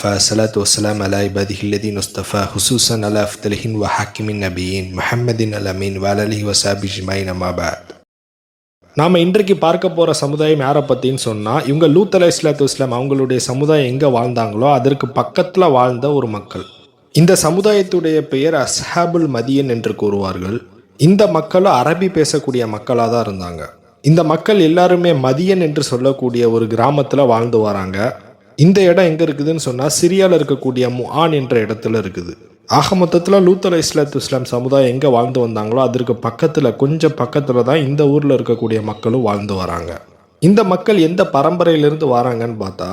فالصلاة والسلام على عباده الذين اصطفى خصوصا على أفضلهم وحاكم النبيين محمد الأمين وعلى آله وصحبه أجمعين أما بعد. நாம் இன்றைக்கு பார்க்க போகிற சமுதாயம் யாரை பற்றின்னு சொன்னால், இவங்க லூத் அலைஹிஸ்ஸலாத்து வஸ்ஸலாம் அவங்களுடைய சமுதாயம் எங்கே வாழ்ந்தாங்களோ அதற்கு பக்கத்தில் வாழ்ந்த ஒரு மக்கள். இந்த சமுதாயத்துடைய பெயர் அஸ்ஹாபுல் மதியன் என்று கூறுவார்கள். இந்த மக்களும் அரபி பேசக்கூடிய மக்களாக தான் இருந்தாங்க. இந்த மக்கள் எல்லாருமே மதியன் என்று சொல்லக்கூடிய ஒரு கிராமத்தில் வாழ்ந்து வராங்க. இந்த இடம் எங்கே இருக்குதுன்னு சொன்னால், சிரியாவில் இருக்கக்கூடிய முஆன் என்ற இடத்துல இருக்குது. ஆக மொத்தத்தில் லூத் அலைஹிஸ்ஸலாத்து வஸ்ஸலாம் சமுதாயம் எங்கே வாழ்ந்து வந்தாங்களோ அதற்கு பக்கத்தில் கொஞ்சம் பக்கத்தில் தான் இந்த ஊரில் இருக்கக்கூடிய மக்களும் வாழ்ந்து வராங்க. இந்த மக்கள் எந்த பரம்பரையிலிருந்து வராங்கன்னு பார்த்தா,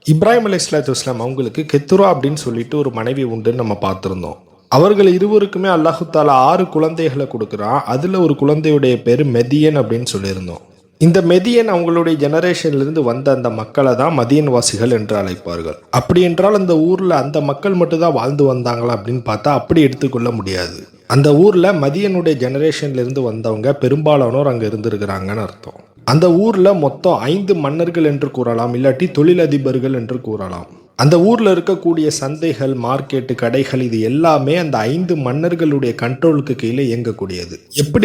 இப்ராஹிம் அலைஹிஸ்ஸலாத்து வஸ்ஸலாம் அவங்களுக்கு கெத்துரா அப்படின்னு சொல்லிட்டு ஒரு மனைவி உண்டுன்னு நம்ம பார்த்துருந்தோம். அவர்கள் இருவருக்குமே அல்லாஹு தாலா 6 குழந்தைகளை கொடுக்குறான். அதில் ஒரு குழந்தையுடைய பேர் மெதியன் அப்படின்னு சொல்லியிருந்தோம். இந்த மெதியன் அவங்களுடைய ஜெனரேஷன்லேருந்து வந்த அந்த மக்களை தான் மதியன் வாசிகள் என்று அழைப்பார்கள். அப்படி என்றால் அந்த ஊரில் அந்த மக்கள் மட்டும்தான் வாழ்ந்து வந்தாங்களா அப்படின்னு பார்த்தா அப்படி எடுத்துக்கொள்ள முடியாது. அந்த ஊரில் மதியனுடைய ஜெனரேஷன்லேருந்து வந்தவங்க பெரும்பாலானோர் அங்கே இருந்திருக்கிறாங்கன்னு அர்த்தம். அந்த ஊரில் மொத்தம் 5 மன்னர்கள் என்று கூறலாம், இல்லாட்டி தொழிலதிபர்கள் என்று கூறலாம். அந்த ஊரில் இருக்கக்கூடிய சந்தைகள், மார்க்கெட்டு, கடைகள் இது எல்லாமே அந்த 5 மன்னர்களுடைய கண்ட்ரோலுக்கு கீழே இயங்கக்கூடியது.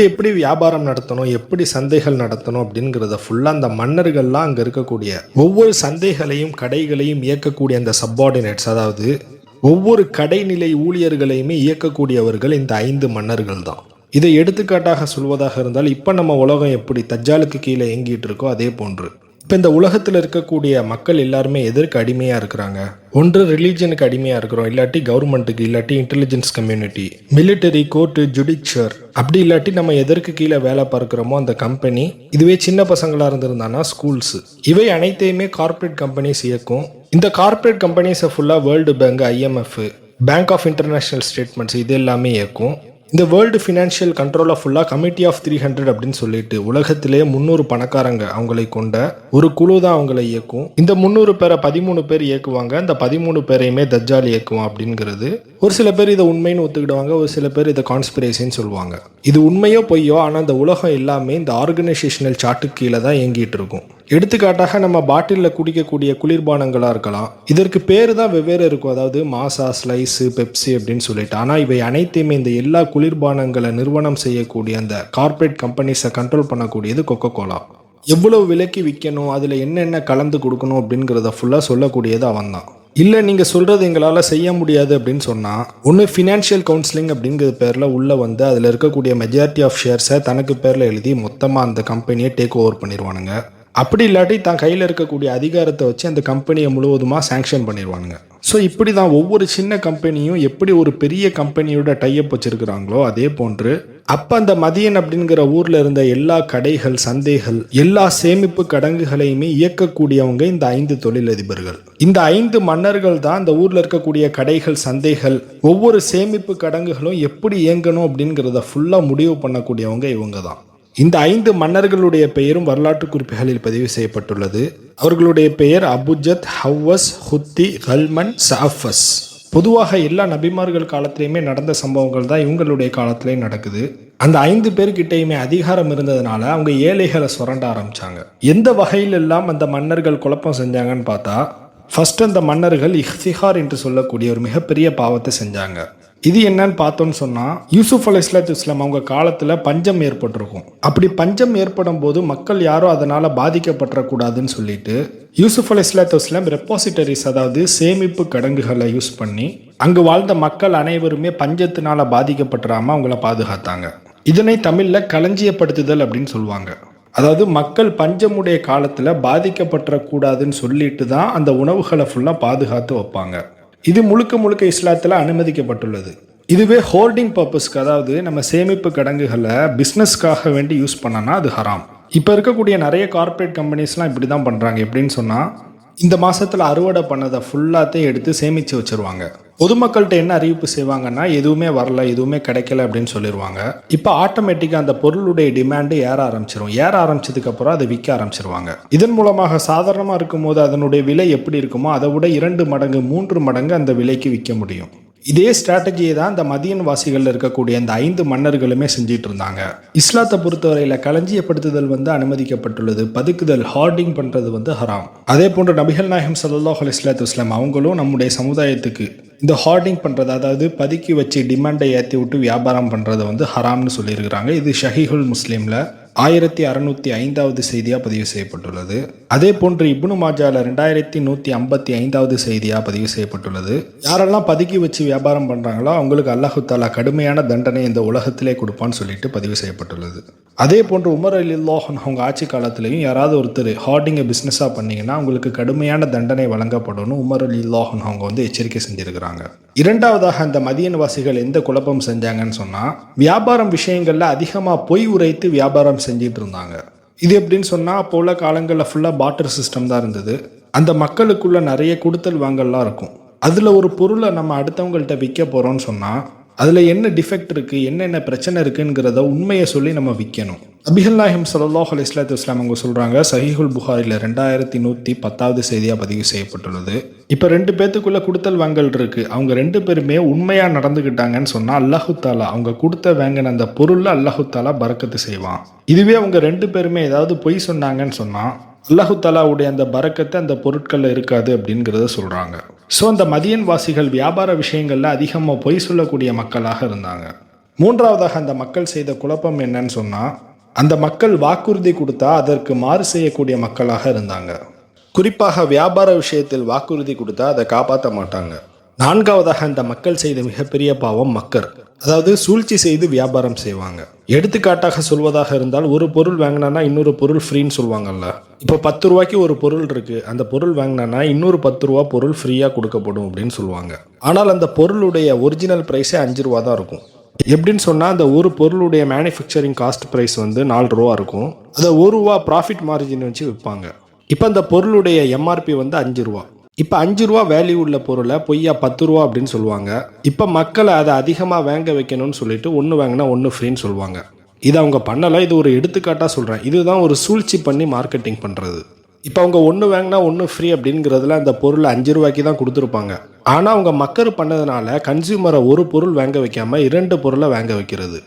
எப்படி வியாபாரம் நடத்தணும், எப்படி சந்தைகள் நடத்தணும் அப்படிங்கிறத ஃபுல்லாக அந்த மன்னர்கள்லாம் அங்கே இருக்கக்கூடிய ஒவ்வொரு சந்தைகளையும் கடைகளையும் இயக்கக்கூடிய அந்த சப்பார்டினேட்ஸ், அதாவது ஒவ்வொரு கடைநிலை ஊழியர்களையுமே இயக்கக்கூடியவர்கள் இந்த 5 மன்னர்கள் தான். இதை எடுத்துக்காட்டாக சொல்வதாக இருந்தால், இப்போ நம்ம உலகம் எப்படி தஜ்ஜாலுக்கு கீழே இயங்கிட்டு இருக்கோ அதே போன்று இப்போ இந்த உலகத்தில் இருக்கக்கூடிய மக்கள் எல்லாருமே எதற்கு அடிமையாக இருக்கிறாங்க? ஒன்று ரிலீஜனுக்கு அடிமையாக இருக்கிறோம், இல்லாட்டி கவர்மெண்ட்டுக்கு, இல்லாட்டி intelligence community, military, court, judiciary, அப்படி இல்லாட்டி நம்ம எதற்கு கீழே வேலை பார்க்குறோமோ அந்த கம்பெனி. இதுவே சின்ன பசங்களாக இருந்திருந்தானா ஸ்கூல்ஸ். இவை அனைத்தையுமே கார்ப்பரேட் கம்பெனிஸ் இயக்கும். இந்த கார்ப்பரேட் கம்பெனிஸை ஃபுல்லாக world bank, IMF, bank of international statements இது எல்லாமே இயக்கும். இந்த வேர்ல்டு ஃபினான்ஷியல் கண்ட்ரோலை ஃபுல்லாக கமிட்டி ஆஃப் 300 அப்படின்னு சொல்லிட்டு உலகத்திலே 300 பணக்காரங்க அவங்களை கொண்ட ஒரு குழு தான் அவங்களை இயக்கும். இந்த 300 பேரை 13 பேர் இயக்குவாங்க. இந்த 13 பேரையுமே தஜ்ஜால் இயக்குவான் அப்படிங்கிறது. ஒரு சில பேர் இதை உண்மைன்னு ஒத்துக்கிடுவாங்க, ஒரு சில பேர் இதை கான்ஸ்பிரேசின்னு சொல்லுவாங்க. இது உண்மையோ பொய்யோ, ஆனால் இந்த உலகம் எல்லாமே இந்த ஆர்கனைசேஷனல் சார்ட்டுக்கு கீழே தான் இயங்கிட்டு இருக்கும். எடுத்துக்காட்டாக நம்ம பாட்டிலில் குடிக்கக்கூடிய குளிர்பானங்களாக இருக்கலாம். இதற்கு பேர் தான் வெவ்வேறு இருக்கும், அதாவது மாசா, ஸ்லைஸு, பெப்சி அப்படின்னு சொல்லிட்டு. ஆனால் இவை அனைத்தையுமே இந்த எல்லா குளிர்பானங்களை நிறுவனம் செய்யக்கூடிய அந்த கார்ப்பரேட் கம்பெனிஸை கண்ட்ரோல் பண்ணக்கூடியது கொக்கோ கோலா. எவ்வளவு விலைக்கு விற்கணும், அதில் என்னென்ன கலந்து கொடுக்கணும் அப்படிங்கிறத ஃபுல்லாக சொல்லக்கூடியது அவன் தான். இல்லை நீங்கள் சொல்கிறது எங்களால் செய்ய முடியாது அப்படின்னு சொன்னால், ஒன்று ஃபினான்ஷியல் கவுன்சிலிங் அப்படிங்கிற பேரில் உள்ளே வந்து அதில் இருக்கக்கூடிய மெஜாரிட்டி ஆஃப் ஷேர்ஸை தனக்கு பேரில் எழுதி மொத்தமாக அந்த கம்பெனியை டேக் ஓவர் பண்ணிடுவானுங்க. அப்படி இல்லாட்டி தான் கையில் இருக்கக்கூடிய அதிகாரத்தை வச்சு அந்த கம்பெனியை முழுவதுமாக சேங்ஷன் பண்ணிடுவானுங்க. ஸோ இப்படி தான் ஒவ்வொரு சின்ன கம்பெனியும் எப்படி ஒரு பெரிய கம்பெனியோட டைப் வச்சிருக்கிறாங்களோ அதே போன்று அப்போ அந்த மதியன் அப்படிங்கிற ஊரில் இருந்த எல்லா கடைகள், சந்தைகள், எல்லா சேமிப்பு கடங்குகளையுமே இயக்கக்கூடியவங்க இந்த 5 தொழிலதிபர்கள். இந்த 5 மன்னர்கள் தான் இந்த ஊரில் இருக்கக்கூடிய கடைகள், சந்தைகள், ஒவ்வொரு சேமிப்பு கடங்குகளும் எப்படி இயங்கணும் அப்படிங்கிறத ஃபுல்லாக முடிவு பண்ணக்கூடியவங்க இவங்க தான். இந்த 5 மன்னர்களுடைய பெயரும் வரலாற்று குறிப்புகளில் பதிவு செய்யப்பட்டுள்ளது. அவர்களுடைய பெயர் அபுஜத், ஹவ்வஸ், ஹுத்தி, கல்மன், சஅஃபஸ். பொதுவாக எல்லா நபிமார்கள் காலத்திலையுமே நடந்த சம்பவங்கள் தான் இவங்களுடைய காலத்திலையும் நடக்குது. அந்த 5 பேர்கிட்டையுமே அதிகாரம் இருந்ததுனால அவங்க ஏழைகளை சுரண்ட ஆரம்பிச்சாங்க. எந்த வகையிலெல்லாம் அந்த மன்னர்கள் குழப்பம் செஞ்சாங்கன்னு பார்த்தா, ஃபர்ஸ்ட் அந்த மன்னர்கள் இஹ்திகார் என்று சொல்லக்கூடிய ஒரு மிகப்பெரிய பாவத்தை செஞ்சாங்க. இது என்னன்னு பார்த்தோன்னு சொன்னால், யூசுப் அலைஹிஸ்ஸலாத்து வஸ்ஸலாம் அவங்க காலத்தில் பஞ்சம் ஏற்பட்டிருக்கும். அப்படி பஞ்சம் ஏற்படும் போது மக்கள் யாரும் அதனால் பாதிக்கப்படக்கூடாதுன்னு சொல்லிட்டு யூசுப் அலைஹிஸ்ஸலாத்து வஸ்ஸலாம் ரெப்பாசிட்டரிஸ், அதாவது சேமிப்பு கடங்குகளை யூஸ் பண்ணி அங்கு வாழ்ந்த மக்கள் அனைவருமே பஞ்சத்தினால் பாதிக்கப்பட்டுறாமல் அவங்கள பாதுகாத்தாங்க. இதனை தமிழில் களஞ்சியப்படுத்துதல் அப்படின்னு சொல்லுவாங்க. அதாவது மக்கள் பஞ்சமுடைய காலத்தில் பாதிக்கப்படக்கூடாதுன்னு சொல்லிட்டு தான் அந்த உணவுகளை ஃபுல்லாக பாதுகாத்து வைப்பாங்க. இது முழுக்க இஸ்லாத்தில் அனுமதிக்கப்பட்டுள்ளது. இதுவே ஹோல்டிங் பர்பஸ்க்கு, அதாவது நம்ம சேமிப்பு கடங்குகளை பிஸ்னஸ்க்காக வேண்டி யூஸ் பண்ணனா அது ஹராம். இப்போ இருக்கக்கூடிய நிறைய கார்ப்பரேட் கம்பெனிஸ்லாம் இப்படி தான் பண்ணுறாங்க. எப்படின்னு சொன்னால், இந்த மாதத்தில் அறுவடை பண்ணதை ஃபுல்லாத்தையும் எடுத்து சேமித்து வச்சுருவாங்க. பொதுமக்கள்கிட்ட என்ன அறிவிப்பு செய்வாங்கன்னா, எதுவுமே வரல, எதுவுமே கிடைக்கல அப்படின்னு சொல்லிடுவாங்க. இப்போ ஆட்டோமேட்டிக்காக அந்த பொருளுடைய டிமாண்டு ஏற ஆரம்பிச்சதுக்கப்புறம் அதை விற்க ஆரம்பிச்சிருவாங்க. இதன் மூலமாக சாதாரணமாக இருக்கும்போது அதனுடைய விலை எப்படி இருக்குமோ அதை விட 2 மடங்கு 3 மடங்கு அந்த விலைக்கு விற்க முடியும். இதே ஸ்ட்ராட்டஜியை தான் இந்த மதியன் வாசிகள் இருக்கக்கூடிய இந்த 5 மன்னர்களுமே செஞ்சிட்டு இருந்தாங்க. இஸ்லாத்தை பொறுத்தவரையில் களஞ்சியப்படுத்துதல் அனுமதிக்கப்பட்டுள்ளது, பதுக்குதல் ஹார்டிங் பண்றது ஹராம். அதே போன்று நபிகள் நாயகம் ஸல்லல்லாஹு அலைஹி வஸல்லம் அவங்களும் நம்முடைய சமுதாயத்துக்கு இந்த ஹார்டிங் பண்றது, அதாவது பதுக்கி வச்சு டிமாண்டை ஏற்றி விட்டு வியாபாரம் பண்றதை ஹராம்னு சொல்லியிருக்கிறாங்க. இது ஷஹீஹுல் முஸ்லீம்ல 1605வது செய்தியாக பதிவு செய்யப்பட்டுள்ளது. அதே போன்று இப்னு மாஜால 2155வது செய்தியாக பதிவு செய்யப்பட்டுள்ளது. யாரெல்லாம் பதுக்கி வச்சு வியாபாரம் பண்ணுறாங்களோ அவங்களுக்கு அல்லாஹு தாலா கடுமையான தண்டனை இந்த உலகத்திலே கொடுப்பான்னு சொல்லிட்டு பதிவு செய்யப்பட்டுள்ளது. அதே போன்று உமர் ரலியல்லாஹு அன்ஹு அவங்க ஆட்சி காலத்திலையும் யாராவது ஒருத்தர் ஹார்டிங்கை பிஸ்னஸாக பண்ணிங்கன்னா அவங்களுக்கு கடுமையான தண்டனை வழங்கப்படும் உமர் ரலியல்லாஹு அன்ஹு அவங்க எச்சரிக்கை செஞ்சிருக்கிறாங்க. இரண்டாவதாக அந்த மதியன் வாசிகள் எந்த குழப்பம் செஞ்சாங்கன்னு சொன்னால், வியாபாரம் விஷயங்களில் அதிகமாக பொய் உரைத்து வியாபாரம் செஞ்சிட்டு இருந்தாங்க. இது எப்படின்னு சொன்னால், அப்போ உள்ள காலங்களில் ஃபுல்லாக பாட்டர் சிஸ்டம் தான் இருந்தது. அந்த மக்களுக்குள்ள நிறைய கொடுத்தல் வாங்கல்லாம் இருக்கும். அதில் ஒரு பொருளை நம்ம அடுத்தவங்கள்ட்ட விற்க போகிறோம்னு சொன்னால் அதில் என்ன டிஃபெக்ட் இருக்குது, என்னென்ன பிரச்சனை இருக்குங்கிறத உண்மையை சொல்லி நம்ம விற்கணும். நபிகள் நாயகம் ஸல்லல்லாஹு அலைஹி வஸல்லம் அவங்க சொல்கிறாங்க, சஹீஹுல் புகாரில் 2110வது செய்தியாக பதிவு செய்யப்பட்டுள்ளது. இப்போ 2 பேத்துக்குள்ளே கொடுத்தல் வாங்கல் இருக்குது. அவங்க 2 பேருமே உண்மையாக நடந்துக்கிட்டாங்கன்னு சொன்னால் அல்லாஹு தாலா அவங்க கொடுத்த வாங்கின அந்த பொருளில் அல்லாஹு தாலா பரக்கத்து செய்வான். இதுவே அவங்க 2 பேருமே ஏதாவது பொய் சொன்னாங்கன்னு சொன்னால் அல்லாஹு தாலாவுடைய அந்த பரக்கத்தை அந்த பொருட்களில் இருக்காது அப்படிங்கிறத சொல்கிறாங்க. ஸோ அந்த மதியன் வாசிகள் வியாபார விஷயங்களில் அதிகமாக பொய் சொல்லக்கூடிய மக்களாக இருந்தாங்க. மூன்றாவதாக அந்த மக்கள் செய்த குழப்பம் என்னன்னு சொன்னால், அந்த மக்கள் வாக்குறுதி கொடுத்தா அதற்கு மாறு செய்யக்கூடிய மக்களாக இருந்தாங்க. குறிப்பாக வியாபார விஷயத்தில் வாக்குறுதி கொடுத்தா அதை காப்பாற்ற மாட்டாங்க. நான்காவதாக அந்த மக்கள் செய்த மிகப்பெரிய பாவம் மக்கர், அதாவது சூழ்ச்சி செய்து வியாபாரம் செய்வாங்க. எடுத்துக்காட்டாக சொல்வதாக இருந்தால், ஒரு பொருள் வாங்கினா இன்னொரு பொருள் ஃப்ரீன்னு சொல்லுவாங்கல்ல. இப்போ 10 ரூபாய்க்கு ஒரு பொருள் இருக்குது, அந்த பொருள் வாங்கினா இன்னொரு 10 ரூபா பொருள் ஃப்ரீயாக கொடுக்கப்படும் அப்படின்னு சொல்லுவாங்க. ஆனால் அந்த பொருளுடைய ஒரிஜினல் ப்ரைஸே 5 ரூபா தான் இருக்கும். எப்படின்னு சொன்னால், அந்த ஒரு பொருளுடைய மேனுஃபேக்சரிங் காஸ்ட் ப்ரைஸ் 4 ரூபா இருக்கும். அதை 1 ரூபா ப்ராஃபிட் மார்ஜின் வச்சு விற்பாங்க. இப்போ அந்த பொருளுடைய எம்ஆர்பி 5 ரூபா. இப்போ 5 ரூபா வேல்யூ உள்ள பொருளை பொய்யா 10 ரூபா அப்படின்னு சொல்லுவாங்க. இப்போ மக்களை அதை அதிகமாக வாங்க வைக்கணும்னு சொல்லிட்டு 1 வாங்கினா 1 ஃப்ரீன்னு சொல்லுவாங்க. இது அவங்க பண்ணலை, இது ஒரு எடுத்துக்காட்டாக சொல்கிறேன். இதுதான் ஒரு சூழ்ச்சி பண்ணி மார்க்கெட்டிங் பண்ணுறது. இப்போ அவங்க 1 வாங்கினா 1 ஃப்ரீ அப்படிங்கிறதுல அந்த பொருளை 5 ரூபாய்க்கு தான் கொடுத்துருப்பாங்க. ஆனால் அவங்க மக்கர் பண்ணதுனால கன்சியூமரை ஒரு பொருள் வாங்க வைக்காமல் 2 பொருளை வாங்க வைக்கிறது.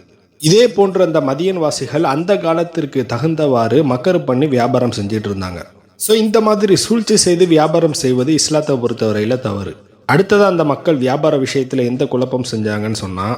இதே போன்ற அந்த மதியன் வாசிகள் அந்த காலத்திற்கு தகுந்தவாறு மக்கர் பண்ணி வியாபாரம் செஞ்சிட்டு இருந்தாங்க. ஸோ இந்த மாதிரி சூழ்ச்சி செய்து வியாபாரம் செய்வது இஸ்லாத்தை பொறுத்தவரையில் தவறு. அடுத்ததாக அந்த மக்கள் வியாபார விஷயத்தில் எந்த குழப்பம் செஞ்சாங்கன்னு சொன்னால்,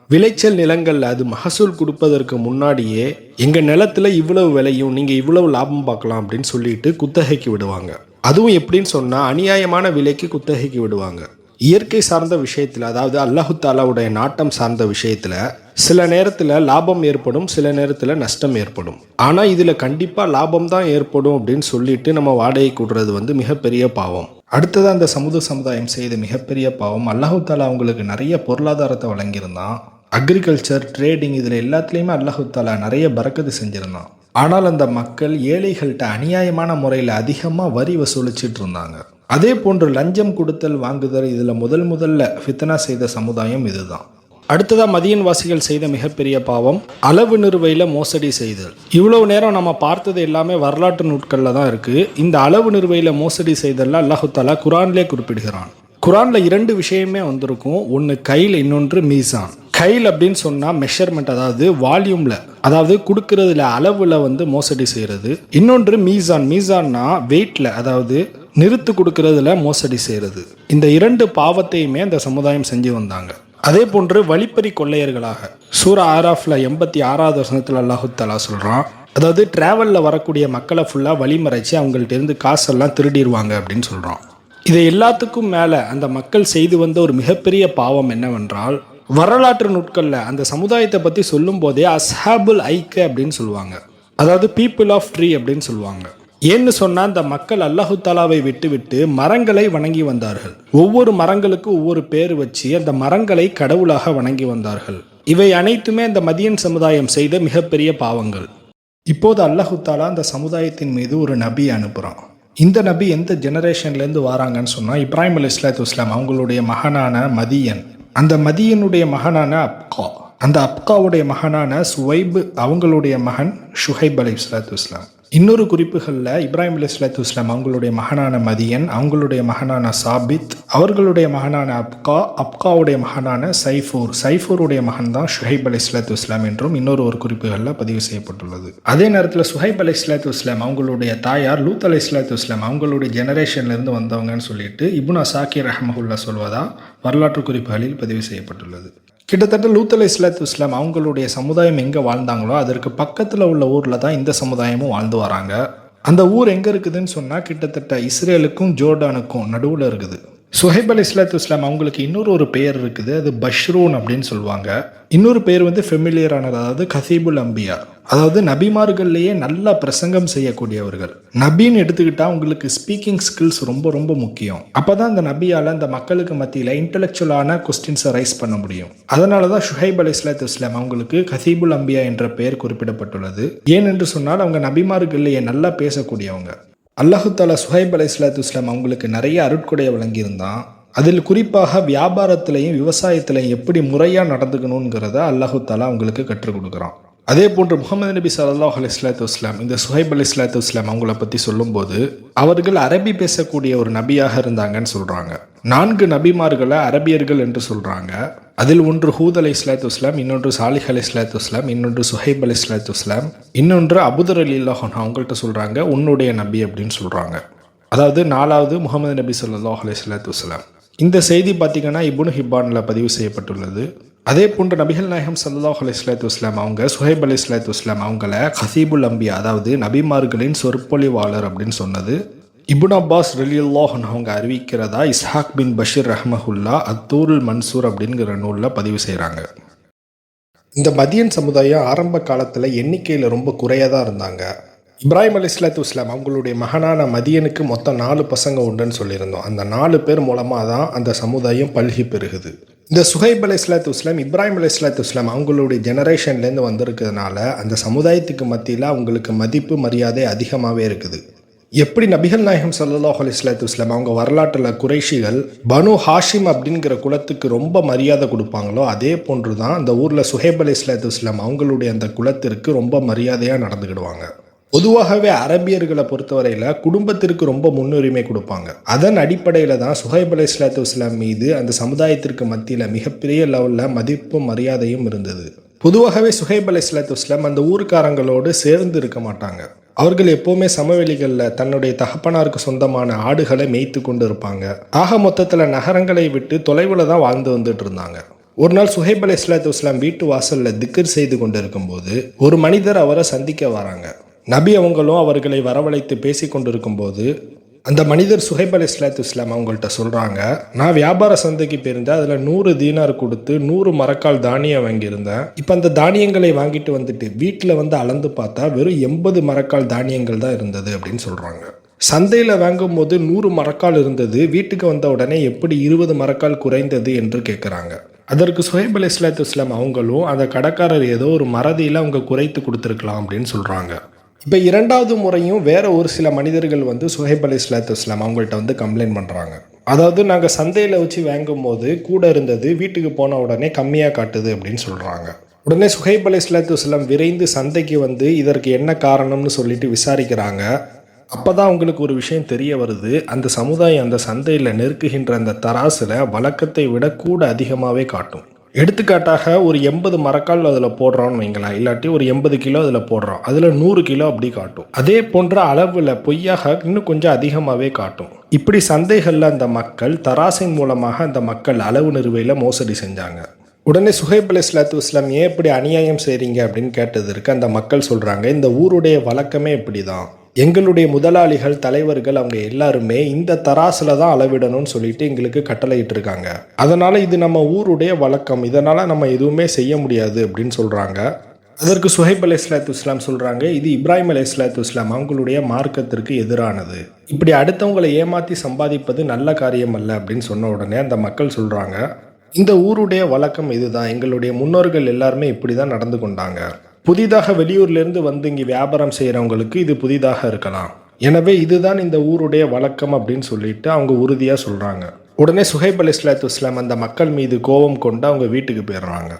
விளைச்சல் நிலங்களில் அது மகசூல் கொடுப்பதற்கு முன்னாடியே எங்கள் நிலத்தில் இவ்வளவு விலையும் நீங்கள் இவ்வளவு லாபம் பார்க்கலாம் அப்படின்னு சொல்லிட்டு குத்தகைக்கு விடுவாங்க. அதுவும் எப்படின்னு சொன்னால், அநியாயமான விலைக்கு குத்தகைக்கு விடுவாங்க. இயற்கை சார்ந்த விஷயத்தில், அதாவது அல்லாஹு தாலாவுடைய நாட்டம் சார்ந்த விஷயத்தில் சில நேரத்தில் லாபம் ஏற்படும், சில நேரத்தில் நஷ்டம் ஏற்படும். ஆனால் இதில் கண்டிப்பாக லாபம் தான் ஏற்படும் அப்படின்னு சொல்லிட்டு நம்ம வாடகை கூடுறது மிகப்பெரிய பாவம். அடுத்தது அந்த சமுதாயம் செய்த மிகப்பெரிய பாவம், அல்லாஹு தாலா அவங்களுக்கு நிறைய பொருளாதாரத்தை வழங்கியிருந்தான். அக்ரிகல்ச்சர், ட்ரேடிங், இதில் எல்லாத்துலேயுமே அல்லாஹு தாலா நிறைய பரக்கத்து செஞ்சுருந்தான். ஆனால் அந்த மக்கள் ஏழைகள்கிட்ட அநியாயமான முறையில் அதிகமாக வரி வசூலிச்சிட்டு இருந்தாங்க. அதே போன்று லஞ்சம் கொடுத்தல் வாங்குதல், இதில் முதல்ல ஃபித்னா செய்த சமுதாயம் இதுதான். அடுத்ததாக மதியன் வாசிகள் செய்த மிகப்பெரிய பாவம் அளவு நிறுவையில் மோசடி செய்தல். இவ்வளவு நேரம் நம்ம பார்த்தது எல்லாமே வரலாற்று நூட்களில் தான் இருக்குது. இந்த அளவு நிறுவையில் மோசடி செய்தல் அல்லாஹு தாலா குரான்லேயே குறிப்பிடுகிறான். குரானில் 2 விஷயமே வந்திருக்கும். ஒன்று கைல், இன்னொன்று மீசான். கைல் அப்படின்னு சொன்னால் மெஷர்மெண்ட், அதாவது வால்யூமில், அதாவது கொடுக்கறதுல அளவில் மோசடி செய்கிறது. இன்னொன்று மீசான். மீசான்னா வெயிட்டில், அதாவது நிறுத்து கொடுக்கறதுல மோசடி செய்கிறது. இந்த 2 பாவத்தையுமே அந்த சமுதாயம் செஞ்சு வந்தாங்க. அதே போன்று வழிப்பறி கொள்ளையர்களாக சூரா ஆராஃப்ல 86வது வசனத்தில் அல்லாஹு தஆலா சொல்கிறான், அதாவது டிராவலில் வரக்கூடிய மக்களை ஃபுல்லாக வழிமறைச்சு அவங்கள்ட்ட இருந்து காசெல்லாம் திருடிடுவாங்க அப்படின்னு சொல்கிறான். இதை எல்லாத்துக்கும் மேலே அந்த மக்கள் செய்து வந்த ஒரு மிகப்பெரிய பாவம் என்னவென்றால், வரலாற்று நூட்களில் அந்த சமுதாயத்தை பற்றி சொல்லும் போதே அஸ்ஹாபுல் ஐக்க அப்படின்னு சொல்லுவாங்க, அதாவது பீப்புள் ஆஃப் ட்ரீ அப்படின்னு சொல்லுவாங்க. ஏன்னு சொன்னால், அந்த மக்கள் அல்லாஹு தாலாவை விட்டு மரங்களை வணங்கி வந்தார்கள். ஒவ்வொரு மரங்களுக்கு ஒவ்வொரு பேர் வச்சு அந்த மரங்களை கடவுளாக வணங்கி வந்தார்கள். இவை அனைத்துமே அந்த மதியன் சமுதாயம் செய்த மிகப்பெரிய பாவங்கள். இப்போது அல்லாஹு தாலா அந்த சமுதாயத்தின் மீது ஒரு நபி அனுப்புகிறான். இந்த நபி எந்த ஜெனரேஷன்லேருந்து வராங்கன்னு சொன்னால், இப்ராஹிம் அலைஹிஸ்ஸலாம் அவங்களுடைய மகனான மதியன், அந்த மதியனுடைய மகனான அப்கா, அந்த அப்காவுடைய மகனான சுவைப் அவங்களுடைய மகன் ஷுஹைப் அலைஹிஸ்ஸலாம். இன்னொரு குறிப்புகளில் இப்ராஹிம் அலைஹிஸ்ஸலாத்து வஸ்ஸலாம் அவங்களுடைய மகனான மதியன், அவங்களுடைய மகனான சாபித், அவர்களுடைய மகனான அப்காவுடைய மகனான சைஃபூருடைய மகன் தான் ஷுஹைப் அலைஹிஸ்ஸலாத்து வஸ்ஸலாம் என்றும் ஒரு குறிப்புகளில் பதிவு செய்யப்பட்டுள்ளது. அதே நேரத்தில் சுஹைப் அலைஹிஸ்ஸலாத்து வஸ்ஸலாம் அவங்களுடைய தாயார் லூத் அலைஹிஸ்ஸலாத்து வஸ்ஸலாம் அவங்களுடைய ஜெனரேஷன்லேருந்து வந்தவங்கன்னு சொல்லிட்டு இப்னு அசாக்கிர் ரஹ்மஹுல்லா சொல்வதா வரலாற்று குறிப்புகளில் பதிவு செய்யப்பட்டுள்ளது. கிட்டத்தட்ட லூத் அலைஹிஸ்ஸலாத்து வஸ்ஸலாம் அவங்களுடைய சமுதாயம் எங்கே வாழ்ந்தாங்களோ அதற்கு பக்கத்தில் உள்ள ஊரில் தான் இந்த சமுதாயமும் வாழ்ந்து வராங்க. அந்த ஊர் எங்கே இருக்குதுன்னு சொன்னால் கிட்டத்தட்ட இஸ்ரேலுக்கும் ஜோர்டானுக்கும் நடுவில் இருக்குது. சுஹைப் அலைஹிஸ்ஸலாத்து வஸ்ஸலாம் அவங்களுக்கு ஒரு பெயர் இருக்குது, அது பஷ்ரூன் அப்படின்னு சொல்லுவாங்க. இன்னொரு பேர் ஃபெமிலியரானது, அதாவது கசீபுல் அம்பியா, அதாவது நபிமார்கள்லேயே நல்லா பிரசங்கம் செய்யக்கூடியவர்கள். நபின்னு எடுத்துக்கிட்டால் உங்களுக்கு ஸ்பீக்கிங் ஸ்கில்ஸ் ரொம்ப ரொம்ப முக்கியம். அப்போ தான் அந்த நபியால் அந்த மக்களுக்கு மத்தியில் இன்டெலெக்சுவலான கொஸ்டின்ஸை ரைஸ் பண்ண முடியும். அதனால தான் ஷுஹைப் அலைஹிஸ்ஸலாத்து வஸ்ஸலாம் அவங்களுக்கு கசீபுல் அம்பியா என்ற பெயர் குறிப்பிடப்பட்டுள்ளது. ஏனென்று சொன்னால் அவங்க நபிமார்கள்லேயே நல்லா பேசக்கூடியவங்க. அல்லாஹு தாலா சுஹைப் அலைஹிஸ்ஸலாத்து வஸ்ஸலாம் அவங்களுக்கு நிறைய அருட்கொடையை வழங்கியிருந்தான். அதில் குறிப்பாக வியாபாரத்திலையும் விவசாயத்திலையும் எப்படி முறையாக நடந்துக்கணுங்கிறத அல்லாஹு தாலா அவங்களுக்கு கற்றுக் கொடுக்குறான். அதே போன்று முகமது நபி ஸல்லல்லாஹு அலைஹி வஸல்லம் இந்த சுஹைப் அலைஹிஸ்ஸலாத்து வஸ்ஸலாம் அவங்கள பற்றி சொல்லும்போது அவர்கள் அரபி பேசக்கூடிய ஒரு நபியாக இருந்தாங்கன்னு சொல்கிறாங்க. 4 நபிமார்களை அரபியர்கள் என்று சொல்கிறாங்க. அதில் ஒன்று ஹூத் அலைஹிஸ்ஸலாத்து வஸ்ஸலாம், இன்னொன்று சாலிஹ் அலைஹிஸ்ஸலாத்து வஸ்ஸலாம், இன்னொன்று சுஹைப் அலைஹிஸ்ஸலாத்து வஸ்ஸலாம், இன்னொன்று அபூதர் ரலியல்லாஹு அன்ஹு அவங்கள்ட்ட சொல்கிறாங்க உன்னுடைய நபி அப்படின்னு சொல்கிறாங்க. அதாவது 4வது முகமது நபி ஸல்லல்லாஹு அலைஹி வஸல்லம். இந்த செய்தி பார்த்தீங்கன்னா இப்னு ஹிப்பானில் பதிவு செய்யப்பட்டுள்ளது. அதே போன்று நபிகள் நாயகம் ஸல்லல்லாஹு அலைஹி வஸல்லம் அவங்க சுஹைப் அலைஹிஸ்ஸலாத்து வஸ்ஸலாம் அவங்கள கசீபுல் அம்பியா, அதாவது நபிமார்களின் சொற்பொழிவாளர் அப்படின்னு சொன்னது இப்னு அப்பாஸ் ரலியல்லாஹு அன்ஹு அவங்க அறிவிக்கிறதா இஸ்ஹாக் பின் பஷீர் ரஹ்மஹுல்லா அத்தூருல் மன்சூர் அப்படிங்கிற நூலில் பதிவு செய்கிறாங்க. இந்த மதியன் சமுதாயம் ஆரம்ப காலத்தில் எண்ணிக்கையில் ரொம்ப குறையாக தான் இருந்தாங்க. இப்ராஹிம் அலைஹிஸ்ஸலாத்து வஸ்ஸலாம் அவங்களுடைய மகனான மதியனுக்கு மொத்தம் 4 பசங்க உண்டுன்னு சொல்லியிருந்தோம். அந்த 4 பேர் மூலமாக தான் அந்த சமுதாயம் பல்கி பெருகுது. இந்த சுஹைப் அலைஹிஸ்ஸலாத்து வஸ்ஸலாம் இப்ராஹிம் அலைஹிஸ்ஸலாத்து வஸ்ஸலாம் அவங்களுடைய ஜெனரேஷன்லேருந்து வந்திருக்கிறதுனால அந்த சமுதாயத்துக்கு மத்தியில் அவங்களுக்கு மதிப்பு மரியாதை அதிகமாகவே இருக்குது. எப்படி நபிகள் நாயகம் ஸல்லல்லாஹு அலைஹி வஸல்லம் அவங்க வரலாற்றில் குறைஷிகள் பனு ஹாஷிம் அப்படிங்கிற குலத்துக்கு ரொம்ப மரியாதை கொடுப்பாங்களோ அதே போன்று தான் அந்த ஊரில் சுஹைப் அலைஹிஸ்ஸலாத்து வஸ்ஸலாம் அவங்களுடைய அந்த குலத்திற்கு ரொம்ப மரியாதையாக நடந்துக்கிடுவாங்க. பொதுவாகவே அரபியர்களை பொறுத்தவரையில் குடும்பத்திற்கு ரொம்ப முன்னுரிமை கொடுப்பாங்க. அதன் அடிப்படையில் தான் சுஹைப் அலைஹிஸ்ஸலாத்து வஸ்ஸலாம் மீது அந்த சமுதாயத்திற்கு மத்தியில் மிகப்பெரிய லெவலில் மதிப்பும் மரியாதையும் இருந்தது. பொதுவாகவே சுஹைப் அலைஹிஸ்ஸலாத்து வஸ்ஸலாம் அந்த ஊர்க்காரங்களோடு சேர்ந்து இருக்க மாட்டாங்க. அவர்கள் எப்போவுமே சமவெளிகளில் தன்னுடைய தகப்பனாருக்கு சொந்தமான ஆடுகளை மேய்த்து கொண்டு இருப்பாங்க. ஆக மொத்தத்தில் நகரங்களை விட்டு தொலைவில் தான் வாழ்ந்து வந்துட்டு இருந்தாங்க. ஒரு நாள் சுஹைப் அலைஹிஸ்ஸலாத்து வஸ்ஸலாம் வீட்டு வாசலில் திக்ர் செய்து கொண்டு இருக்கும்போது ஒரு மனிதர் அவரை சந்திக்க வராங்க. நபி அவங்களும் அவர்களை வரவழைத்து பேசி கொண்டிருக்கும் போது அந்த மனிதர் சுஹைப் அலைஹிஸ்ஸலாத்து வஸ்ஸலாம் அவங்கள்ட்ட சொல்கிறாங்க, நான் வியாபார சந்தைக்கு போயிருந்தேன், அதில் 100 தீனார் கொடுத்து 100 மரக்கால் தானியம் வாங்கியிருந்தேன். இப்போ அந்த தானியங்களை வாங்கிட்டு வந்துட்டு வீட்டில் வந்து அளந்து பார்த்தா வெறும் 80 மரக்கால் தானியங்கள் தான் இருந்தது அப்படின்னு சொல்கிறாங்க. சந்தையில் வாங்கும்போது 100 மரக்கால் இருந்தது, வீட்டுக்கு வந்த உடனே எப்படி 20 மரக்கால் குறைந்தது என்று கேட்குறாங்க. அதற்கு சுஹைப் அலைஹிஸ்ஸலாத்து வஸ்ஸலாம் அவங்களும் அந்த கடைக்காரர் ஏதோ ஒரு மறதியில் அவங்க குறைத்து கொடுத்துருக்கலாம் அப்படின்னு சொல்கிறாங்க. இப்போ 2வது முறையும் வேற ஒரு சில மனிதர்கள் வந்து சுஹைப் அலைஹிஸ்ஸலாத்து வஸ்ஸலாம் அவங்கள்ட்ட வந்து கம்ப்ளைண்ட் பண்ணுறாங்க. அதாவது நாங்கள் சந்தையில் வச்சு வாங்கும் போது கூட இருந்தது, வீட்டுக்கு போன உடனே கம்மியாக காட்டுது அப்படின்னு சொல்கிறாங்க. உடனே சுஹைப் அலைஹிஸ்ஸலாத்து வஸ்ஸலாம் விரைந்து சந்தைக்கு வந்து இதற்கு என்ன காரணம்னு சொல்லிட்டு விசாரிக்கிறாங்க. அப்போ தான் அவங்களுக்கு ஒரு விஷயம் தெரிய வருது, அந்த சமுதாயம் அந்த சந்தையில் நெருக்குகின்ற அந்த தராசில் வழக்கத்தை விட கூட அதிகமாகவே காட்டும். எடுத்துக்காட்டாக ஒரு 80 மரக்கால் அதில் போடுறோன்னு வைங்களேன், இல்லாட்டி ஒரு 80 கிலோ அதில் போடுறோம், அதில் 100 கிலோ அப்படி காட்டும். அதே போன்ற அளவில் பொய்யாக இன்னும் கொஞ்சம் அதிகமாகவே காட்டும். இப்படி சந்தைகளில் அந்த மக்கள் தராசின் மூலமாக அந்த மக்கள் அளவு நிறுவையில் மோசடி செஞ்சாங்க. உடனே சுஹைப் அலைஹிஸ்ஸலாத்து வஸ்ஸலாம் ஏன் இப்படி அநியாயம் செய்கிறீங்க அப்படின்னு கேட்டதற்கு அந்த மக்கள் சொல்கிறாங்க, இந்த ஊருடைய வழக்கமே இப்படி தான், எங்களுடைய முதலாளிகள் தலைவர்கள் அவங்க எல்லாருமே இந்த தராசில் தான் அளவிடணும்னு சொல்லிட்டு எங்களுக்கு கட்டளையிட்டு இருக்காங்க. அதனால் இது நம்ம ஊருடைய வழக்கம், இதனால் நம்ம எதுவுமே செய்ய முடியாது அப்படின்னு சொல்கிறாங்க. அதற்கு சுஹைப் அலைஹிஸ்ஸலாத்து வஸ்ஸலாம் சொல்கிறாங்க, இது இப்ராஹிம் அலைஹிஸ்ஸலாத்து வஸ்ஸலாம் அவங்களுடைய மார்க்கத்திற்கு எதிரானது, இப்படி அடுத்தவங்களை ஏமாற்றி சம்பாதிப்பது நல்ல காரியம் அல்ல அப்படின்னு சொன்ன உடனே அந்த மக்கள் சொல்கிறாங்க, இந்த ஊருடைய வழக்கம் இதுதான், எங்களுடைய முன்னோர்கள் எல்லாருமே இப்படி தான் நடந்து கொண்டாங்க. புதிதாக வெளியூர்லேருந்து வந்து இங்கே வியாபாரம் செய்கிறவங்களுக்கு இது புதிதாக இருக்கலாம், எனவே இதுதான் இந்த ஊருடைய வழக்கம் அப்படின்னு சொல்லிட்டு அவங்க உறுதியாக சொல்கிறாங்க. உடனே சுஹைப் அலைஹிஸ்ஸலாத்து வஸ்ஸலாம் அந்த மக்கள் மீது கோபம் கொண்டு அவங்க வீட்டுக்கு போயிடுறாங்க.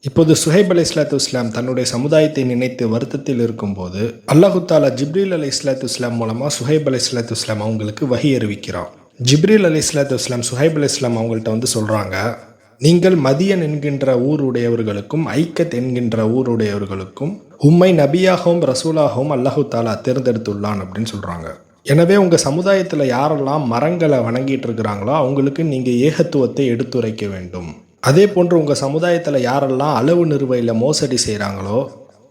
இப்போது சுஹைப் அலைஹிஸ்ஸலாத்து வஸ்ஸலாம் தன்னுடைய சமுதாயத்தை நினைத்து வருத்தத்தில் இருக்கும்போது அல்லாஹு தாலா ஜிப்ரீல் அலைஹிஸ்ஸலாத்து வஸ்ஸலாம் மூலமாக சுஹைப் அலைஹிஸ்ஸலாத்து வஸ்ஸலாம் அவங்களுக்கு வஹி அறிவிக்கிறான். ஜிப்ரீல் அலைஹிஸ்ஸலாத்து வஸ்ஸலாம் சுஹைப் அலைஹிஸ்ஸலாம் அவங்கள்ட்ட வந்து சொல்கிறாங்க, நீங்கள் மதியன் என்கின்ற ஊருடையவர்களுக்கும் ஐக்கத் என்கின்ற ஊருடையவர்களுக்கும் உம்மை நபியாகவும் ரசூலாகவும் அல்லாஹு தாலா தேர்ந்தெடுத்துள்ளான் அப்படின்னு சொல்கிறாங்க. எனவே உங்கள் சமுதாயத்தில் யாரெல்லாம் மரங்களை வணங்கிட்டு இருக்கிறாங்களோ அவங்களுக்கு நீங்கள் ஏகத்துவத்தை எடுத்துரைக்க வேண்டும். அதே போன்று உங்கள் சமுதாயத்தில் யாரெல்லாம் அளவு நிறுவையில் மோசடி செய்கிறாங்களோ,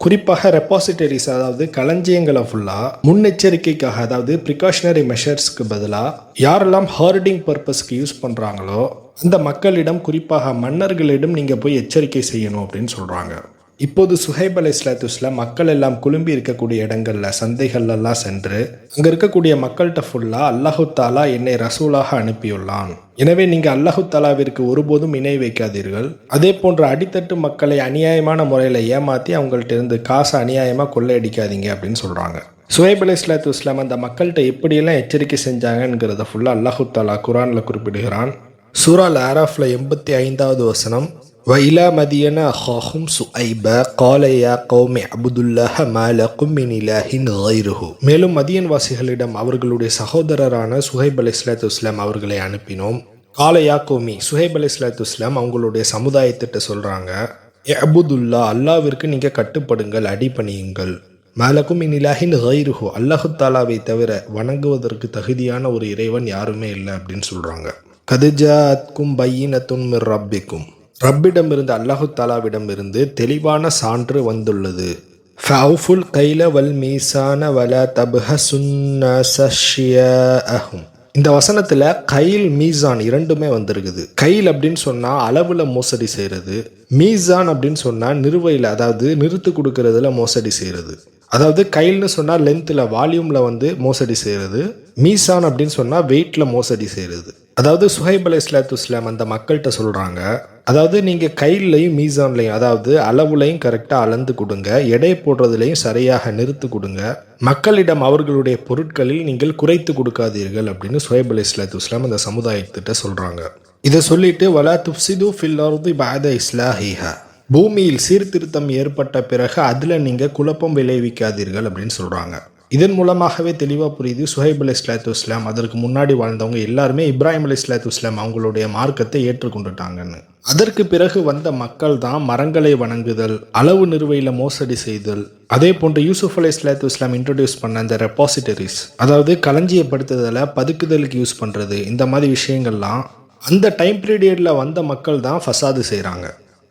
குறிப்பாக ரெப்பாசிட்டரிஸ் அதாவது களஞ்சியங்களை ஃபுல்லாக முன்னெச்சரிக்கைக்காக அதாவது ப்ரிகாஷனரி மெஷர்ஸ்க்கு பதிலாக யாரெல்லாம் ஹார்டிங் பர்பஸ்க்கு யூஸ் பண்ணுறாங்களோ அந்த மக்களிடம் குறிப்பாக மன்னர்களிடம் நீங்கள் போய் எச்சரிக்கை செய்யணும் அப்படின்னு சொல்கிறாங்க. இப்போது சுஹைப் அலைஹிஸ்ஸலாத்து வஸ்ஸலாம் மக்கள் எல்லாம் குழும்பி இருக்கக்கூடிய இடங்களில் சந்தைகள்லாம் சென்று அங்கே இருக்கக்கூடிய மக்கள்கிட்ட ஃபுல்லாக அல்லாஹு தாலா என்னை ரசூலாக அனுப்பியுள்ளான், எனவே நீங்கள் அல்லாஹு தாலாவிற்கு ஒருபோதும் இணை வைக்காதீர்கள், அதே போன்ற அடித்தட்டு மக்களை அநியாயமான முறையில் ஏமாற்றி அவங்கள்ட்ட இருந்து காசை அநியாயமாக கொள்ளையடிக்காதீங்க அப்படின்னு சொல்கிறாங்க. சுஹைப் அலைஹிஸ்ஸலாத்து வஸ்ஸலாம் அந்த மக்கள்கிட்ட எப்படியெல்லாம் எச்சரிக்கை செஞ்சாங்கங்கிறத ஃபுல்லாக அல்லாஹு தாலா குரானில் குறிப்பிடுகிறான். சூரா ஆராஃப்ல 85வது வசனம், وإلى مدين أخاهم شعيبا قال يا قوم اعبدوا الله ما لكم من إله غيره. மேலும் மதியன் வாசிகளிடம் அவர்களுடைய சகோதரரான சுஹைப் அலைஹிஸ்ஸலாத்து வஸ்ஸலாம் அவர்களை அனுப்பினோம். கால யா கௌமி, சுஹைப் அலைஹிஸ்ஸலாத்து வஸ்ஸலாம் அவங்களுடைய சமுதாயத்திட்ட சொல்றாங்க, இஅ்புதுல்லா அல்லாஹ்விற்கு நீங்க கட்டுப்படுங்கள், அடிபணியுங்கள், மாலக்கும் மின் இலாஹின் கைருஹு அல்லாஹு தாலாவை தவிர வணங்குவதற்கு தகுதியான ஒரு இறைவன் யாருமே இல்லை அப்படின்னு சொல்றாங்க. கதுஜாத்கும் பையினத்துன் மிர் ரப்பிக்கும், ரப்பிடமிருந்து அல்லாஹு தாலாவிடமிருந்து தெளிவான சான்று வந்துள்ளது. ஃபவுஃபுல் கைல வல் மீசான வல தப்ஹசுன்னஸஷ்யாஅஹும். இந்த வசனத்தில் கைல் மீசான் இரண்டுமே வந்திருக்குது. கைல் அப்படின்னு சொன்னால் அளவில் மோசடி செய்கிறது, மீசான் அப்படின்னு சொன்னால் நிறுவையில் அதாவது நிறுத்து கொடுக்கறதுல மோசடி செய்கிறது. அதாவது கைல்னு சொன்னால் லென்த்தில் வால்யூமில் வந்து மோசடி செய்கிறது, மீசான் அப்படின்னு சொன்னால் வெயிட்டில் மோசடி செய்கிறது. அதாவது சுஹைப் அலைஹிஸ்ஸலாத்து வஸ்ஸலாம் அந்த மக்கள்கிட்ட சொல்கிறாங்க, அதாவது நீங்கள் கையிலையும் மீசான்லையும் அதாவது அளவுலையும் கரெக்டாக அளந்து கொடுங்க, எடை போடுறதுலையும் சரியாக நிறுத்து கொடுங்க, மக்களிடம் அவர்களுடைய பொருட்களில் நீங்கள் குறைத்து கொடுக்காதீர்கள் அப்படின்னு சுஹைப் அலைஹிஸ்ஸலாத்து வஸ்ஸலாம் அந்த சமுதாயத்திட்ட சொல்கிறாங்க. இதை சொல்லிட்டு வலா துஃப்ஸிது ஃபில் அர்தி பஅத இஸ்லாஹிஹா, பூமியில் சீர்திருத்தம் ஏற்பட்ட பிறகு அதில் நீங்கள் குழப்பம் விளைவிக்காதீர்கள் அப்படின்னு சொல்கிறாங்க. இதன் மூலமாகவே தெளிவாக புரியுது சுஹைப் அலைஹிஸ்ஸலாத்து வஸ்ஸலாம் அதற்கு முன்னாடி வாழ்ந்தவங்க எல்லாருமே இப்ராஹிம் அலைஹிஸ்ஸலாத்து வஸ்ஸலாம் அவங்களுடைய மார்க்கத்தை ஏற்றுக்கொண்டுட்டாங்கன்னு. அதற்கு பிறகு வந்த மக்கள் தான் மரங்களை வணங்குதல், அளவு நிறுவையில் மோசடி செய்தல், அதே போன்று யூசுப் அலைஹிஸ்ஸலாத்து வஸ்ஸலாம் இன்ட்ரடியூஸ் பண்ண அந்த ரெப்பாசிட்டரிஸ் அதாவது களஞ்சியப்படுத்துதலை பதுக்குதலுக்கு யூஸ் பண்ணுறது, இந்த மாதிரி விஷயங்கள்லாம் அந்த டைம் பீரியடில் வந்த மக்கள் தான் ஃபசாது செய்கிறாங்க.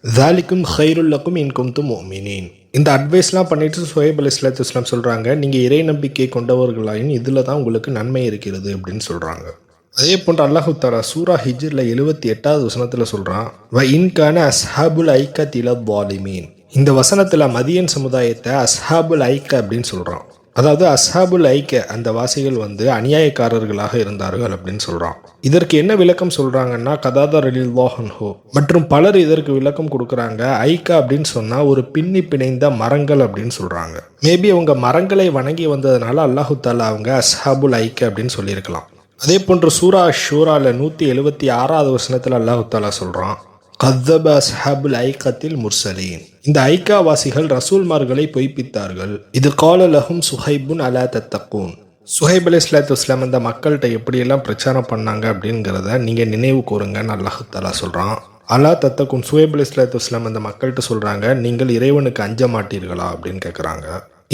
ذَلِكُمْ خَيْرٌ لَكُمْ إِن كُنتُم مُؤْمِنِينَ. இந்த அட்வைஸ்லாம் பண்ணிட்டு சுஹைப் அலைஹிஸ்ஸலாத்து வஸ்ஸலாம் சொல்கிறாங்க, நீங்கள் இறை நம்பிக்கை கொண்டவர்களாயின் இதில் தான் உங்களுக்கு நன்மை இருக்கிறது அப்படின்னு சொல்கிறாங்க. அதே போன்று அல்லாஹு தஆலா சூரா ஹிஜ்ரில் 78வது வசனத்தில் சொல்கிறான், வ இன்கான அஸ்ஹாபுல் ஐக்கத் இல ظالمين. இந்த வசனத்தில் மதியன் சமுதாயத்தை அஸ்ஹாபுல் ஐக்க அப்படின்னு சொல்கிறான். அதாவது அஸ்ஹாபுல் ஐக்க அந்த வாசிகள் வந்து அநியாயக்காரர்களாக இருந்தார்கள் அப்படின்னு சொல்கிறான். இதற்கு என்ன விளக்கம் சொல்கிறாங்கன்னா கதாதா ரலியல்லாஹு அன்ஹு மற்றும் பலர் இதற்கு விளக்கம் கொடுக்குறாங்க. ஐக்கா அப்படின்னு சொன்னால் ஒரு பின்னி பிணைந்த மரங்கள் அப்படின்னு சொல்கிறாங்க. மேபி அவங்க மரங்களை வணங்கி வந்ததுனால அல்லாஹு தாலா அவங்க அஸ்ஹாபுல் ஐக்க அப்படின்னு சொல்லியிருக்கலாம். அதே போன்று சூரா ஷூரால 176வது வசனத்தில் அல்லாஹு தாலா சொல்கிறான், கத்தப அஸ்ஹாபுல் ஐக்கத்தில் முர்சலீன். இந்த ஐக்காவாசிகள் ரசூல்மார்களை பொய்ப்பித்தார்கள். இது கால லஹும் சுஹைபுன் அலா தத்தக்கூன். சுஹைப் அலைஹிஸ்ஸலாத்து வஸ்ஸலாம் அந்த மக்கள்கிட்ட எப்படியெல்லாம் பிரச்சாரம் பண்ணாங்க அப்படிங்கிறத நீங்கள் நினைவு கூறுங்கன்னு அல்லாஹு தஆலா சொல்கிறான். அலா தத்தக்கூன், சுஹைப் அலைஹிஸ்ஸலாத்து வஸ்ஸலாம் அந்த மக்கள்கிட்ட சொல்கிறாங்க, நீங்கள் இறைவனுக்கு அஞ்ச மாட்டீர்களா அப்படின்னு கேட்குறாங்க.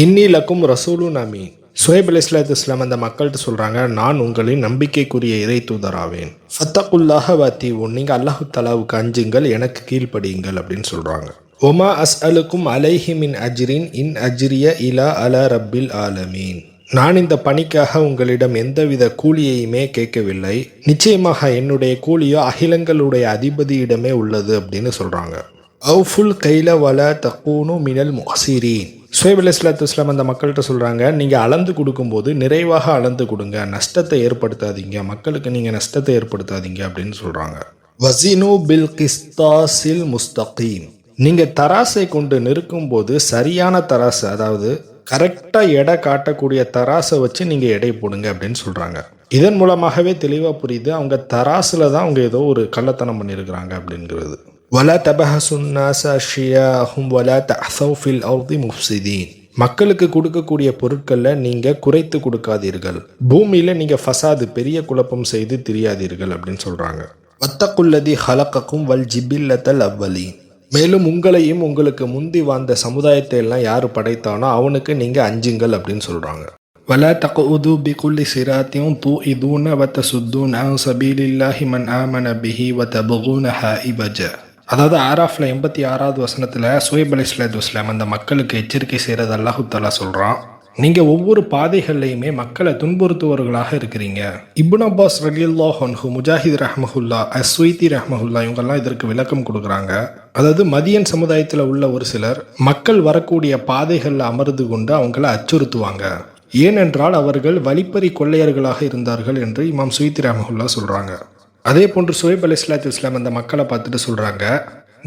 இன்னி லக்கும் ரசூலுன் அமீன். சுஹைப் அலைஹிஸ்ஸலாத்து வஸ்ஸலாம் அந்த மக்கள்கிட்ட சொல்கிறாங்க, நான் உங்களின் நம்பிக்கைக்குரிய இறை தூதராவேன். ஃபத்தகுல்லாஹ வஅத்தீஊன், நீங்கள் அல்லாஹு தஆலாவுக்கு அஞ்சுங்கள், எனக்கு கீழ்ப்படியுங்கள் அப்படின்னு சொல்கிறாங்க. ஒமா அஸ்அலுக்கும் அலைஹி மின் அஜ்ரின் இன் அஜ்ரிய இலா அலா ரப்பில் ஆலமீன். நான் இந்த பணிக்காக உங்களிடம் எந்தவித கூலியையுமே கேட்கவில்லை, நிச்சயமாக என்னுடைய கூலியோ அகிலங்களுடைய அதிபதியிடமே உள்ளது அப்படின்னு சொல்கிறாங்க. அவுஃபுல் கைல வல தக்கூனு மினல் முஹ்சிரீன். சுஹைப் அலைஹிஸ்ஸலாத்து வஸ்ஸலாம் அந்த மக்கள்கிட்ட சொல்கிறாங்க, நீங்கள் அளந்து கொடுக்கும்போது நிறைவாக அளந்து கொடுங்க, நஷ்டத்தை ஏற்படுத்தாதீங்க, மக்களுக்கு நீங்கள் நஷ்டத்தை ஏற்படுத்தாதீங்க அப்படின்னு சொல்கிறாங்க. வஸினு பில் கிஸ்தாஸில் முஸ்தகீம். நீங்கள் தராசை கொண்டு நிற்கும்போது சரியான தராசு அதாவது கரெக்டாக எடை காட்டக்கூடிய தராசை வச்சு நீங்கள் எடை போடுங்க அப்படின்னு சொல்கிறாங்க. இதன் மூலமாகவே தெளிவாக புரியுது அவங்க தராசில் தான் அவங்க ஏதோ ஒரு கள்ளத்தனம் பண்ணியிருக்கிறாங்க அப்படிங்கிறது. வலா தபஹசுன் நாஸ அஷ்யாஅஹும் வலா தஅஸவ் ஃபில் அர்தி முஃப்ஸிதீன். மக்களுக்கு கொடுக்கக்கூடிய பொருட்களில் நீங்கள் குறைத்து கொடுக்காதீர்கள், பூமியில் நீங்கள் ஃபசாது பெரிய குழப்பம் செய்து திரியாதீர்கள் அப்படின்னு சொல்கிறாங்க. வத்தக்குல்லதி ஹலக்கக்கும் வல் ஜிபில்லத்தல் அவ்வலீன். மேலும் உங்களையும் உங்களுக்கு முந்தி வாழ்ந்த சமுதாயத்தை எல்லாம் யார் படைத்தானோ அவனுக்கு நீங்கள் அஞ்சுங்கள் அப்படின்னு சொல்கிறாங்க. வலா தக்உது பிகுல்லி சிராத்தியும் தூஇதூன வத்தசுத்தூன் அன் சபீலில்லாஹி மன் ஆமன பிஹி வதபகுனஹா இவஜ. அதாவது ஆராஃபில் 86வது வசனத்தில் சுஹைப் அலைஹிஸ்ஸலாத்து வஸ்ஸலாம் அந்த மக்களுக்கு எச்சரிக்கை செய்கிறது அல்லாஹு தஆலா சொல்கிறான், நீங்கள் ஒவ்வொரு பாதைகள்லையுமே மக்களை துன்புறுத்துவர்களாக இருக்கிறீங்க. இப்னு அப்பாஸ் ரலியல்லாஹு அன்ஹு, முஜாஹித் ரஹ்மஹுல்லா, அஸ்ஸுய்தி ரஹ்மஹுல்லா இவங்கெல்லாம் இதற்கு விளக்கம் கொடுக்குறாங்க. அதாவது மதியன் சமுதாயத்தில் உள்ள ஒரு சிலர் மக்கள் வரக்கூடிய பாதைகளில் அமர்ந்து கொண்டு அவங்கள அச்சுறுத்துவாங்க, ஏனென்றால் அவர்கள் வழிப்பறி கொள்ளையர்களாக இருந்தார்கள் என்று இமாம் சுய்தி ரஹ்மஹுல்லா சொல்கிறாங்க. அதே போன்று சுஹைப் அலைஹிஸ்ஸலாத்து வஸ்ஸலாம் அந்த மக்களை பார்த்துட்டு சொல்கிறாங்க,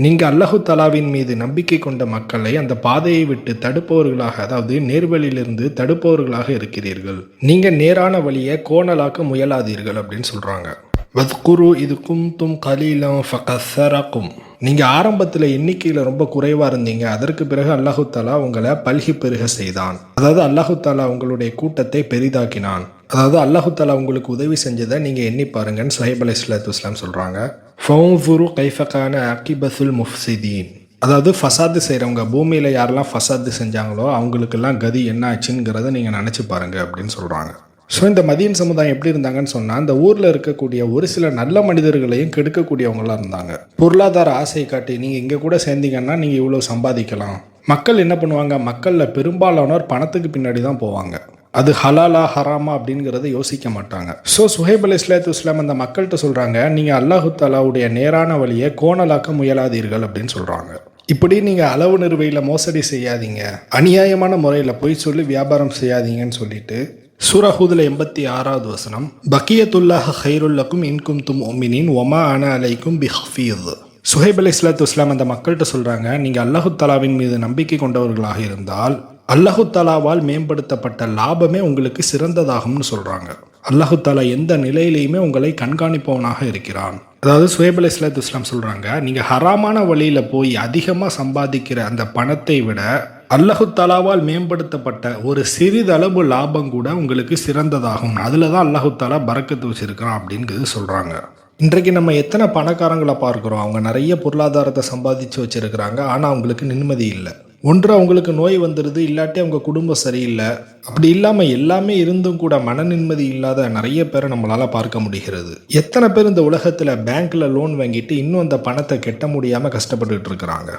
நீங்கள் அல்லாஹு தஆலாவின் மீது நம்பிக்கை கொண்ட மக்களை அந்த பாதையை விட்டு தடுப்பவர்களாக, அதாவது நேர்வழியிலிருந்து தடுப்பவர்களாக இருக்கிறீர்கள். நீங்கள் நேரான வழியை கோணலாக்க முயலாதீர்கள் அப்படின்னு சொல்கிறாங்க. வத்குரு இது குந்தும் கலீலம் ஃபகஸ்ஸரகும். நீங்கள் ஆரம்பத்தில் எண்ணிக்கையில் ரொம்ப குறைவாக இருந்தீங்க, அதற்கு பிறகு அல்லாஹு தஆலா உங்களை பல்கி பெருக செய்தான். அதாவது அல்லாஹு தஆலா உங்களுடைய கூட்டத்தை பெரிதாக்கினான். அதாவது அல்லாஹு தஆலா உங்களுக்கு உதவி செஞ்சதை நீங்கள் எண்ணி பாருங்கன்னு சுஹைப் அலைஹிஸ்ஸலாத்து வஸ்ஸலாம் சொல்கிறாங்க. ஃபன்ஸுரு கைஃப கான அகிபத்துல் முஃப்ஸிதீன். அதாவது ஃபசாது செய்கிறவங்க, பூமியில் யாரெல்லாம் ஃபசாது செஞ்சாங்களோ அவங்களுக்கெல்லாம் கதி என்ன ஆச்சுங்கிறத நீங்கள் நினச்சி பாருங்கள் அப்படின்னு சொல்கிறாங்க. ஸோ இந்த மதியன் சமுதாயம் எப்படி இருந்தாங்கன்னு சொன்னால், அந்த ஊரில் இருக்கக்கூடிய ஒரு சில நல்ல மனிதர்களையும் கெடுக்கக்கூடியவங்களாக இருந்தாங்க. பொருளாதார ஆசை காட்டி நீங்கள் இங்கே கூட சேர்ந்தீங்கன்னா நீங்கள் இவ்வளோ சம்பாதிக்கலாம். மக்கள் என்ன பண்ணுவாங்க, மக்களில் பெரும்பாலானோர் பணத்துக்கு பின்னாடி தான் போவாங்க. அது ஹலாலா ஹராமா அப்படிங்கிறத யோசிக்க மாட்டாங்க. ஸோ சுஹைப் அலைஹிஸ்ஸலாத்து வஸ்ஸலாம் அந்த மக்கள்கிட்ட சொல்கிறாங்க, நீங்கள் அல்லாஹு தஆலாவுடைய நேரான வழியை கோணலாக்க முயலாதீர்கள் அப்படின்னு சொல்கிறாங்க. இப்படி நீங்கள் அளவு நிறுவையில் மோசடி செய்யாதீங்க, அநியாயமான முறையில் பொய் சொல்லி வியாபாரம் செய்யாதீங்கன்னு சொல்லிட்டு சூரா ஹூதுல 86வது வசனம், பக்கியத்துல்லாஹ் ஹைருல்லக்கும் இன்கும் தும் முஃமினீன் வமா அன அலைக்கும் பிஹஃபீஸ். சுஹைப் அலைஹிஸ்ஸலாத்து வஸ்ஸலாம் அந்த மக்கள்கிட்ட சொல்கிறாங்க, நீங்கள் அல்லாஹு தஆலாவின் மீது நம்பிக்கை கொண்டவர்களாக இருந்தால் அல்லாஹு தஆலாவால் மேம்படுத்தப்பட்ட லாபமே உங்களுக்கு சிறந்ததாகும்னு சொல்கிறாங்க. அல்லாஹு தஆலா எந்த நிலையிலையுமே உங்களை கண்காணிப்பவனாக இருக்கிறான். அதாவது சுஹைப் அலைஹிஸ்ஸலாத்து வஸ்ஸலாம் சொல்கிறாங்க, நீங்கள் ஹராமான வழியில் போய் அதிகமாக சம்பாதிக்கிற அந்த பணத்தை விட அல்லாஹு தஆலாவால் மேம்படுத்தப்பட்ட ஒரு சிறிதளவு லாபம் கூட உங்களுக்கு சிறந்ததாகும். அதில் தான் அல்லாஹு தஆலா பரக்கத்து வச்சிருக்கிறான் அப்படிங்கிறது சொல்கிறாங்க. இன்றைக்கு நம்ம எத்தனை பணக்காரங்களை பார்க்குறோம், அவங்க நிறைய பொருளாதாரத்தை சம்பாதிச்சு வச்சுருக்கிறாங்க, ஆனால் அவங்களுக்கு நிம்மதி இல்லை. ஒன்று அவங்களுக்கு நோய் வந்துடுது, இல்லாட்டி அவங்க குடும்பம் சரியில்லை. அப்படி இல்லாமல் எல்லாமே இருந்தும் கூட மன நிம்மதி இல்லாத நிறைய பேரை நம்மளால் பார்க்க முடிகிறது. எத்தனை பேர் இந்த உலகத்தில் பேங்க்கில் லோன் வாங்கிட்டு இன்னும் அந்த பணத்தை கட்ட முடியாமல் கஷ்டப்பட்டுட்டு இருக்கிறாங்க.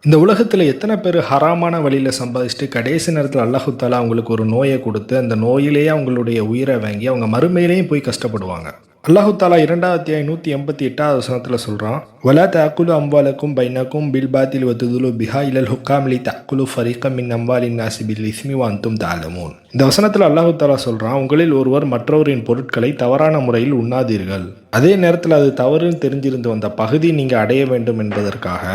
இந்த உலகத்தில் எத்தனை பேர் ஹராமான வழியில் சம்பாதிச்சுட்டு கடைசி நேரத்தில் அல்லாஹு தஆலா அவங்களுக்கு ஒரு நோயை கொடுத்து அந்த நோயிலேயே அவங்களுடைய உயிரை வாங்கி அவங்க மறுமையிலையும் போய் கஷ்டப்படுவாங்க. அல்லாஹு தஆலா 2வது அத்தியாயம் 188வது வசனத்தில் சொல்கிறான், வலா தஅக்குலு அம்வாலக்கும் பைனக்கும் பில் பாத்தில் வதுதுலு பிஹா இலல் ஹுக்காம் லி தஅக்குலு ஃபரீகம் மின் அம்வாலின் நாஸி பில் இஸ்மி வ அன்தும் தஅலமூன். இந்த வசனத்தில் அல்லாஹு தஆலா சொல்கிறான், உங்களில் ஒருவர் மற்றவரின் பொருட்களை தவறான முறையில் உண்ணாதீர்கள். அதே நேரத்தில் அது தவறுன்னு தெரிஞ்சிருந்து வந்த பகுதி நீங்கள் அடைய வேண்டும் என்பதற்காக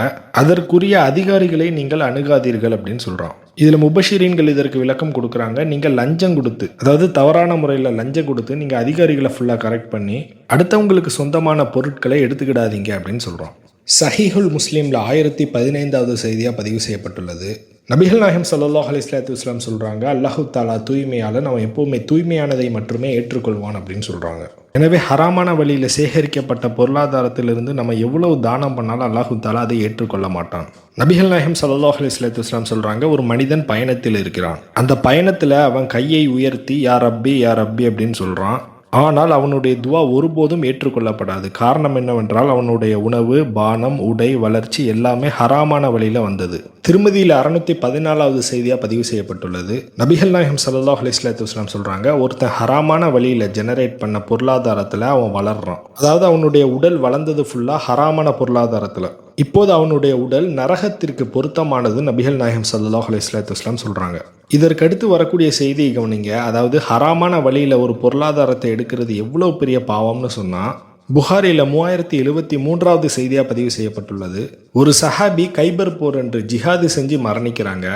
அதற்குரிய அதிகாரிகளை நீங்கள் அணுகாதீர்கள் அப்படின்னு சொல்கிறான். இதில் முபஷிரீன்கள் இதற்கு விளக்கம் கொடுக்குறாங்க, நீங்கள் லஞ்சம் கொடுத்து, அதாவது தவறான முறையில் லஞ்சம் கொடுத்து நீங்கள் அதிகாரிகளை ஃபுல்லாக கரெக்ட் பண்ணி அடுத்தவங்களுக்கு சொந்தமான பொருட்களை எடுத்துக்கிடாதீங்க அப்படின்னு சொல்கிறோம். சஹீஹுல் முஸ்லீமில் 1015வது செய்தியாக பதிவு செய்யப்பட்டுள்ளது. நபிகள் நாயகம் ஸல்லல்லாஹு அலைஹி வஸல்லம் சொல்கிறாங்க, அல்லாஹு தஆலா தூய்மையாளன், அவன் எப்போவுமே தூய்மையானதை மட்டுமே ஏற்றுக்கொள்வான் அப்படின்னு சொல்கிறாங்க. எனவே ஹராமான வழியில் சேகரிக்கப்பட்ட பொருளாதாரத்திலிருந்து நம்ம எவ்வளவு தானம் பண்ணாலும் அல்லாஹு தஆலா அதை ஏற்றுக்கொள்ள மாட்டான். நபிகள் நாயகம் ஸல்லல்லாஹு அலைஹி வஸல்லம் சொல்கிறாங்க, ஒரு மனிதன் பயணத்தில் இருக்கிறான். அந்த பயணத்தில் அவன் கையை உயர்த்தி யா ரப்பி யா ரப்பி அப்படின்னு சொல்கிறான். ஆனால் அவனுடைய துவா ஒருபோதும் ஏற்றுக்கொள்ளப்படாது. காரணம் என்னவென்றால் அவனுடைய உணவு, பானம், உடை, வளர்ச்சி எல்லாமே ஹராமான வழியில் வந்தது. திருமதியில் 614வது செய்தியாக பதிவு செய்யப்பட்டுள்ளது. நபிகள் நாயகம் ஸல்லல்லாஹு அலைஹி வஸல்லம் சொல்கிறாங்க, ஒருத்தன் ஹராமான வழியில் ஜெனரேட் பண்ண பொருளாதாரத்தில் அவன் வளர்றான். அதாவது அவனுடைய உடல் வளர்ந்தது ஃபுல்லாக ஹராமான பொருளாதாரத்தில். இப்போது அவனுடைய உடல் நரகத்திற்கு பொருத்தமானது நபிகள் நாயகம் ஸல்லல்லாஹு அலைஹி வஸல்லம் சொல்கிறாங்க. இதற்கடுத்து வரக்கூடிய செய்தியை கவனிங்க. அதாவது ஹராமான வழியில் ஒரு பொருளாதாரத்தை எடுக்கிறது எவ்வளோ பெரிய பாவம்னு சொன்னால், புகாரியில் 3073வது செய்தியாக பதிவு செய்யப்பட்டுள்ளது. ஒரு சஹாபி கைபர் போர் என்று ஜிஹாது செஞ்சு மரணிக்கிறாங்க.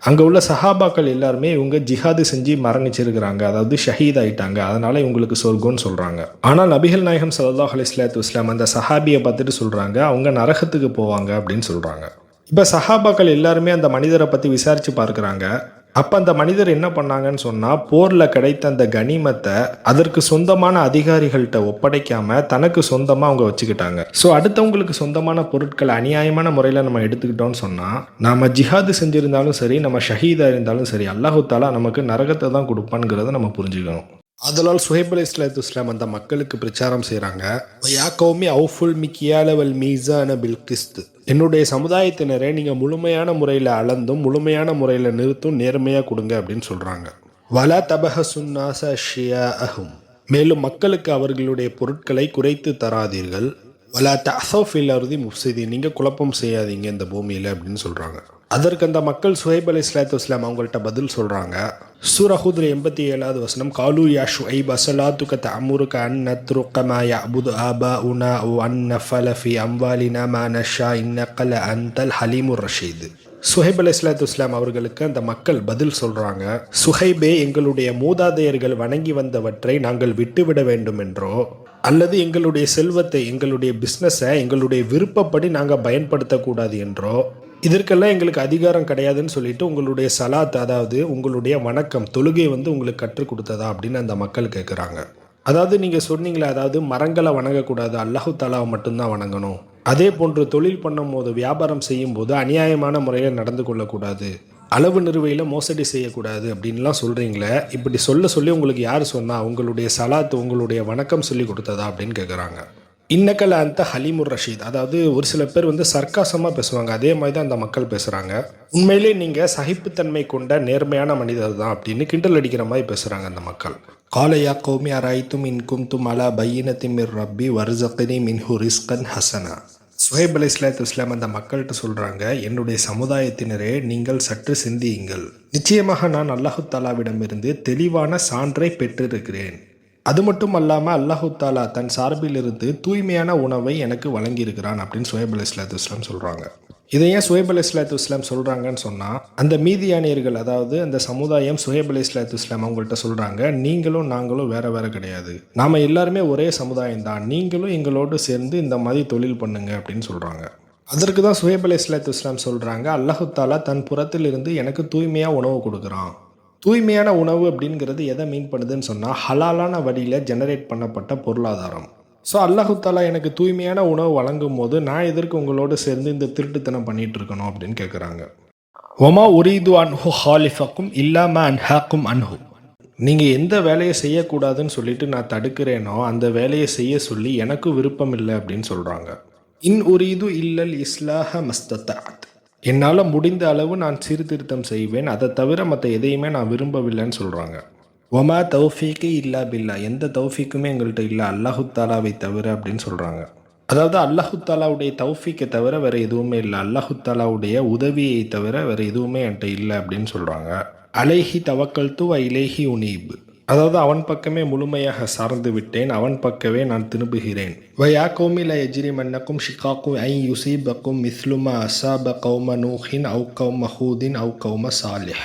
அங்கே உள்ள சஹாபாக்கள் எல்லாருமே இவங்க ஜிஹாது செஞ்சு மரணிச்சிருக்கிறாங்க, அதாவது ஷஹீத் ஆயிட்டாங்க, அதனால இவங்களுக்கு சொர்க்கம்னு சொல்கிறாங்க. ஆனால் நபிகள் நாயகம் ஸல்லல்லாஹு அலைஹி வஸல்லம் அந்த சஹாபியை பார்த்துட்டு சொல்கிறாங்க அவங்க நரகத்துக்கு போவாங்க அப்படின்னு சொல்கிறாங்க. இப்போ சஹாபாக்கள் எல்லாருமே அந்த மனிதரை பற்றி விசாரித்து பார்க்குறாங்க. அப்போ அந்த மனிதர் என்ன பண்ணாங்கன்னு சொன்னால் போரில் கிடைத்த அந்த கனிமத்தை அதற்கு சொந்தமான அதிகாரிகள்கிட்ட ஒப்படைக்காம தனக்கு சொந்தமாக அவங்க வச்சுக்கிட்டாங்க. ஸோ அடுத்தவங்களுக்கு சொந்தமான பொருட்களை அநியாயமான முறையில் நம்ம எடுத்துக்கிட்டோம்னு சொன்னால் நம்ம ஜிஹாது செஞ்சுருந்தாலும் சரி, நம்ம ஷஹீதாக இருந்தாலும் சரி, அல்லாஹு தாலா நமக்கு நரகத்தை தான் கொடுப்பான்ங்கிறத நம்ம புரிஞ்சுக்கணும். ஆதலால் சுஹைப் அலைஹிஸ்ஸலாத்து வஸ்ஸலாம் அந்த மக்களுக்கு பிரச்சாரம் செய்கிறாங்க. யா கௌமி அவுஃபுல் மிக்கியால வல் மீஸான பில் கிஸ்த். என்னுடைய சமுதாயத்தினரை நீங்கள் முழுமையான முறையில் அளந்தும் முழுமையான முறையில் நிறுத்தும் நேர்மையாக கொடுங்க அப்படின்னு சொல்கிறாங்க. வலா தபஹ சுன்னாச ஷியாஅஹும். மேலும் மக்களுக்கு அவர்களுடைய பொருட்களை குறைத்து தராதீர்கள். வலா தஅஸவ் ஃபில் அர்தி முஃப்ஸிதீன். நீங்கள் குழப்பம் செய்யாதீங்க இந்த பூமியில் அப்படின்னு சொல்கிறாங்க. அதற்கு அந்த மக்கள் சுஹைப் அலைஹிஸ்ஸலாத்து வஸ்ஸலாம் அவங்கள்ட்ட பதில் சொல்கிறாங்க. சூரா ஹூத்ல 87வது வசனம், காலு யா ஷுஐப் அஸலாத்துக தஅமுருக அன் நத்ருக மா யஅபுது ஆபாஉனா வ அன் நஃபல ஃபி அம்வாலினா மா நஷா இன்னக ல அன்தல் ஹலீமுர் ரஷீத். சுஹைப் அலைஹிஸ்ஸலாத்து வஸ்ஸலாம் அவர்களுக்கு அந்த மக்கள் பதில் சொல்கிறாங்க, சுஹைபே, எங்களுடைய மூதாதையர்கள் வணங்கி வந்தவற்றை நாங்கள் விட்டுவிட வேண்டும் என்றோ அல்லது எங்களுடைய செல்வத்தை எங்களுடைய பிஸ்னஸை எங்களுடைய விருப்பப்படி நாங்கள் பயன்படுத்தக்கூடாது என்றோ இதற்கெல்லாம் எங்களுக்கு அதிகாரம் கிடையாதுன்னு சொல்லிட்டு உங்களுடைய சலாத், அதாவது உங்களுடைய வணக்கம் தொழுகை உங்களுக்கு கற்றுக் கொடுத்ததா அப்படின்னு அந்த மக்கள் கேட்குறாங்க. அதாவது நீங்கள் சொன்னீங்களே, அதாவது மரங்களை வணங்கக்கூடாது, அல்லாஹு தாலாவை மட்டும்தான் வணங்கணும், அதே போன்று தொழில் பண்ணும் போது வியாபாரம் செய்யும் போது அநியாயமான முறையில் நடந்து கொள்ளக்கூடாது, அளவு நிறுவையில் மோசடி செய்யக்கூடாது அப்படின்லாம் சொல்கிறீங்களே, இப்படி சொல்லி உங்களுக்கு யார் சொன்னால் உங்களுடைய சலாத் உங்களுடைய வணக்கம் சொல்லி கொடுத்ததா அப்படின்னு கேட்குறாங்க. இன்னக்கல அந்த ஹலீமுர் ரஷீத். அதாவது ஒரு சில பேர் சர்க்காசமாக பேசுவாங்க, அதே மாதிரி தான் அந்த மக்கள் பேசுகிறாங்க. உண்மையிலே நீங்கள் சகிப்புத்தன்மை கொண்ட நேர்மையான மனிதர் தான் அப்படின்னு கிண்டல் அடிக்கிற மாதிரி பேசுகிறாங்க அந்த மக்கள். காலையா கௌமி அராய்த்தும் இன்கும் தும் அலா பையினத்தி மிர் ரப்பி வர்ஸக்னி மின்ஹு ரிஸ்கன் ஹசனா. சுஹைப் அலைஹிஸ்ஸலாத்து வஸ்ஸலாம் அந்த மக்கள்கிட்ட சொல்கிறாங்க, என்னுடைய சமுதாயத்தினரே, நீங்கள் சற்று சிந்தியுங்கள். நிச்சயமாக நான் அல்லாஹு தாலாவிடமிருந்து தெளிவான சான்றை பெற்றிருக்கிறேன். அது மட்டும் அல்லாமல் அல்லாஹு தாலா தன் சார்பிலிருந்து தூய்மையான உணவை எனக்கு வழங்கியிருக்கிறான் அப்படின்னு சுஹைப் அலைஹிஸ்ஸலாத்து வஸ்ஸலாம் சொல்கிறாங்க. இதை ஏன் சுஹைப் அலைஹிஸ்ஸலாத்து வஸ்ஸலாம் சொல்கிறாங்கன்னு சொன்னால், அந்த மீதியானியர்கள், அதாவது அந்த சமுதாயம் சுஹைப் அலைஹிஸ்ஸலாத்து வஸ்ஸலாம் அவங்கள்ட்ட சொல்கிறாங்க, நீங்களும் நாங்களும் வேறு வேறு கிடையாது, நாம் எல்லாருமே ஒரே சமுதாயம் தான், நீங்களும் எங்களோடு சேர்ந்து இந்த மாதிரி தொழில் பண்ணுங்க அப்படின்னு சொல்கிறாங்க. அதற்கு தான் சுஹைப் அலைஹிஸ்ஸலாத்து வஸ்ஸலாம் சொல்கிறாங்க, அல்லாஹு தாலா தன் புறத்திலிருந்து எனக்கு தூய்மையாக உணவு கொடுக்குறான். தூய்மையான உணவு அப்படிங்கிறது எதை மீன் பண்ணுதுன்னு சொன்னால், ஹலாலான வழியில் ஜெனரேட் பண்ணப்பட்ட பொருளாதாரம். ஸோ அல்லாஹு தாலா எனக்கு தூய்மையான உணவு வழங்கும் போது நான் எதற்கு உங்களோடு சேர்ந்து இந்த திருட்டுத்தனம் பண்ணிகிட்டு இருக்கணும் அப்படின்னு கேட்குறாங்க. ஒமா உரீது அன்ஹு ஹாலிஃபக்கும் இல்லாம அன்ஹாக்கும் அன்ஹு. நீங்கள் எந்த வேலையை செய்யக்கூடாதுன்னு சொல்லிட்டு நான் தடுக்கிறேனோ அந்த வேலையை செய்ய சொல்லி எனக்கு விருப்பம் இல்லை அப்படின்னு சொல்கிறாங்க. இன் உரீது இல்லல் இஸ்லாஹ மஸ்தத்தாத். என்னால் முடிந்த அளவு நான் சீர்திருத்தம் செய்வேன், அதை தவிர மற்ற எதையுமே நான் விரும்பவில்லைன்னு சொல்கிறாங்க. ஒமா தௌஃபீக்கு இல்லா பில்லா. எந்த தௌஃபீக்குமே எங்கள்கிட்ட இல்லை அல்லாஹு தாலாவை தவிர அப்படின்னு சொல்கிறாங்க. அதாவது அல்லாஹு தாலாவுடைய தௌஃபீக்கை தவிர வேறு எதுவுமே இல்லை, அல்லாஹு தாலாவுடைய உதவியை தவிர வேறு எதுவுமே என்கிட்ட இல்லை அப்படின்னு சொல்கிறாங்க. அலைஹி தவக்கல்து வ இலைஹி உனீப். அதாவது அவன் பக்கமே முழுமையாக சார்ந்து விட்டேன், அவன் பக்கமே நான் திரும்புகிறேன். வயா கௌமி ல யஜ்ரிமன்னக்கும் ஷிகாக்கும் ஐ யுசீபக்கும் மிஸ்லுமா அசாப கௌம நூஹின் அவு கௌம ஹூதின் அவு கௌம சாலிஹ்.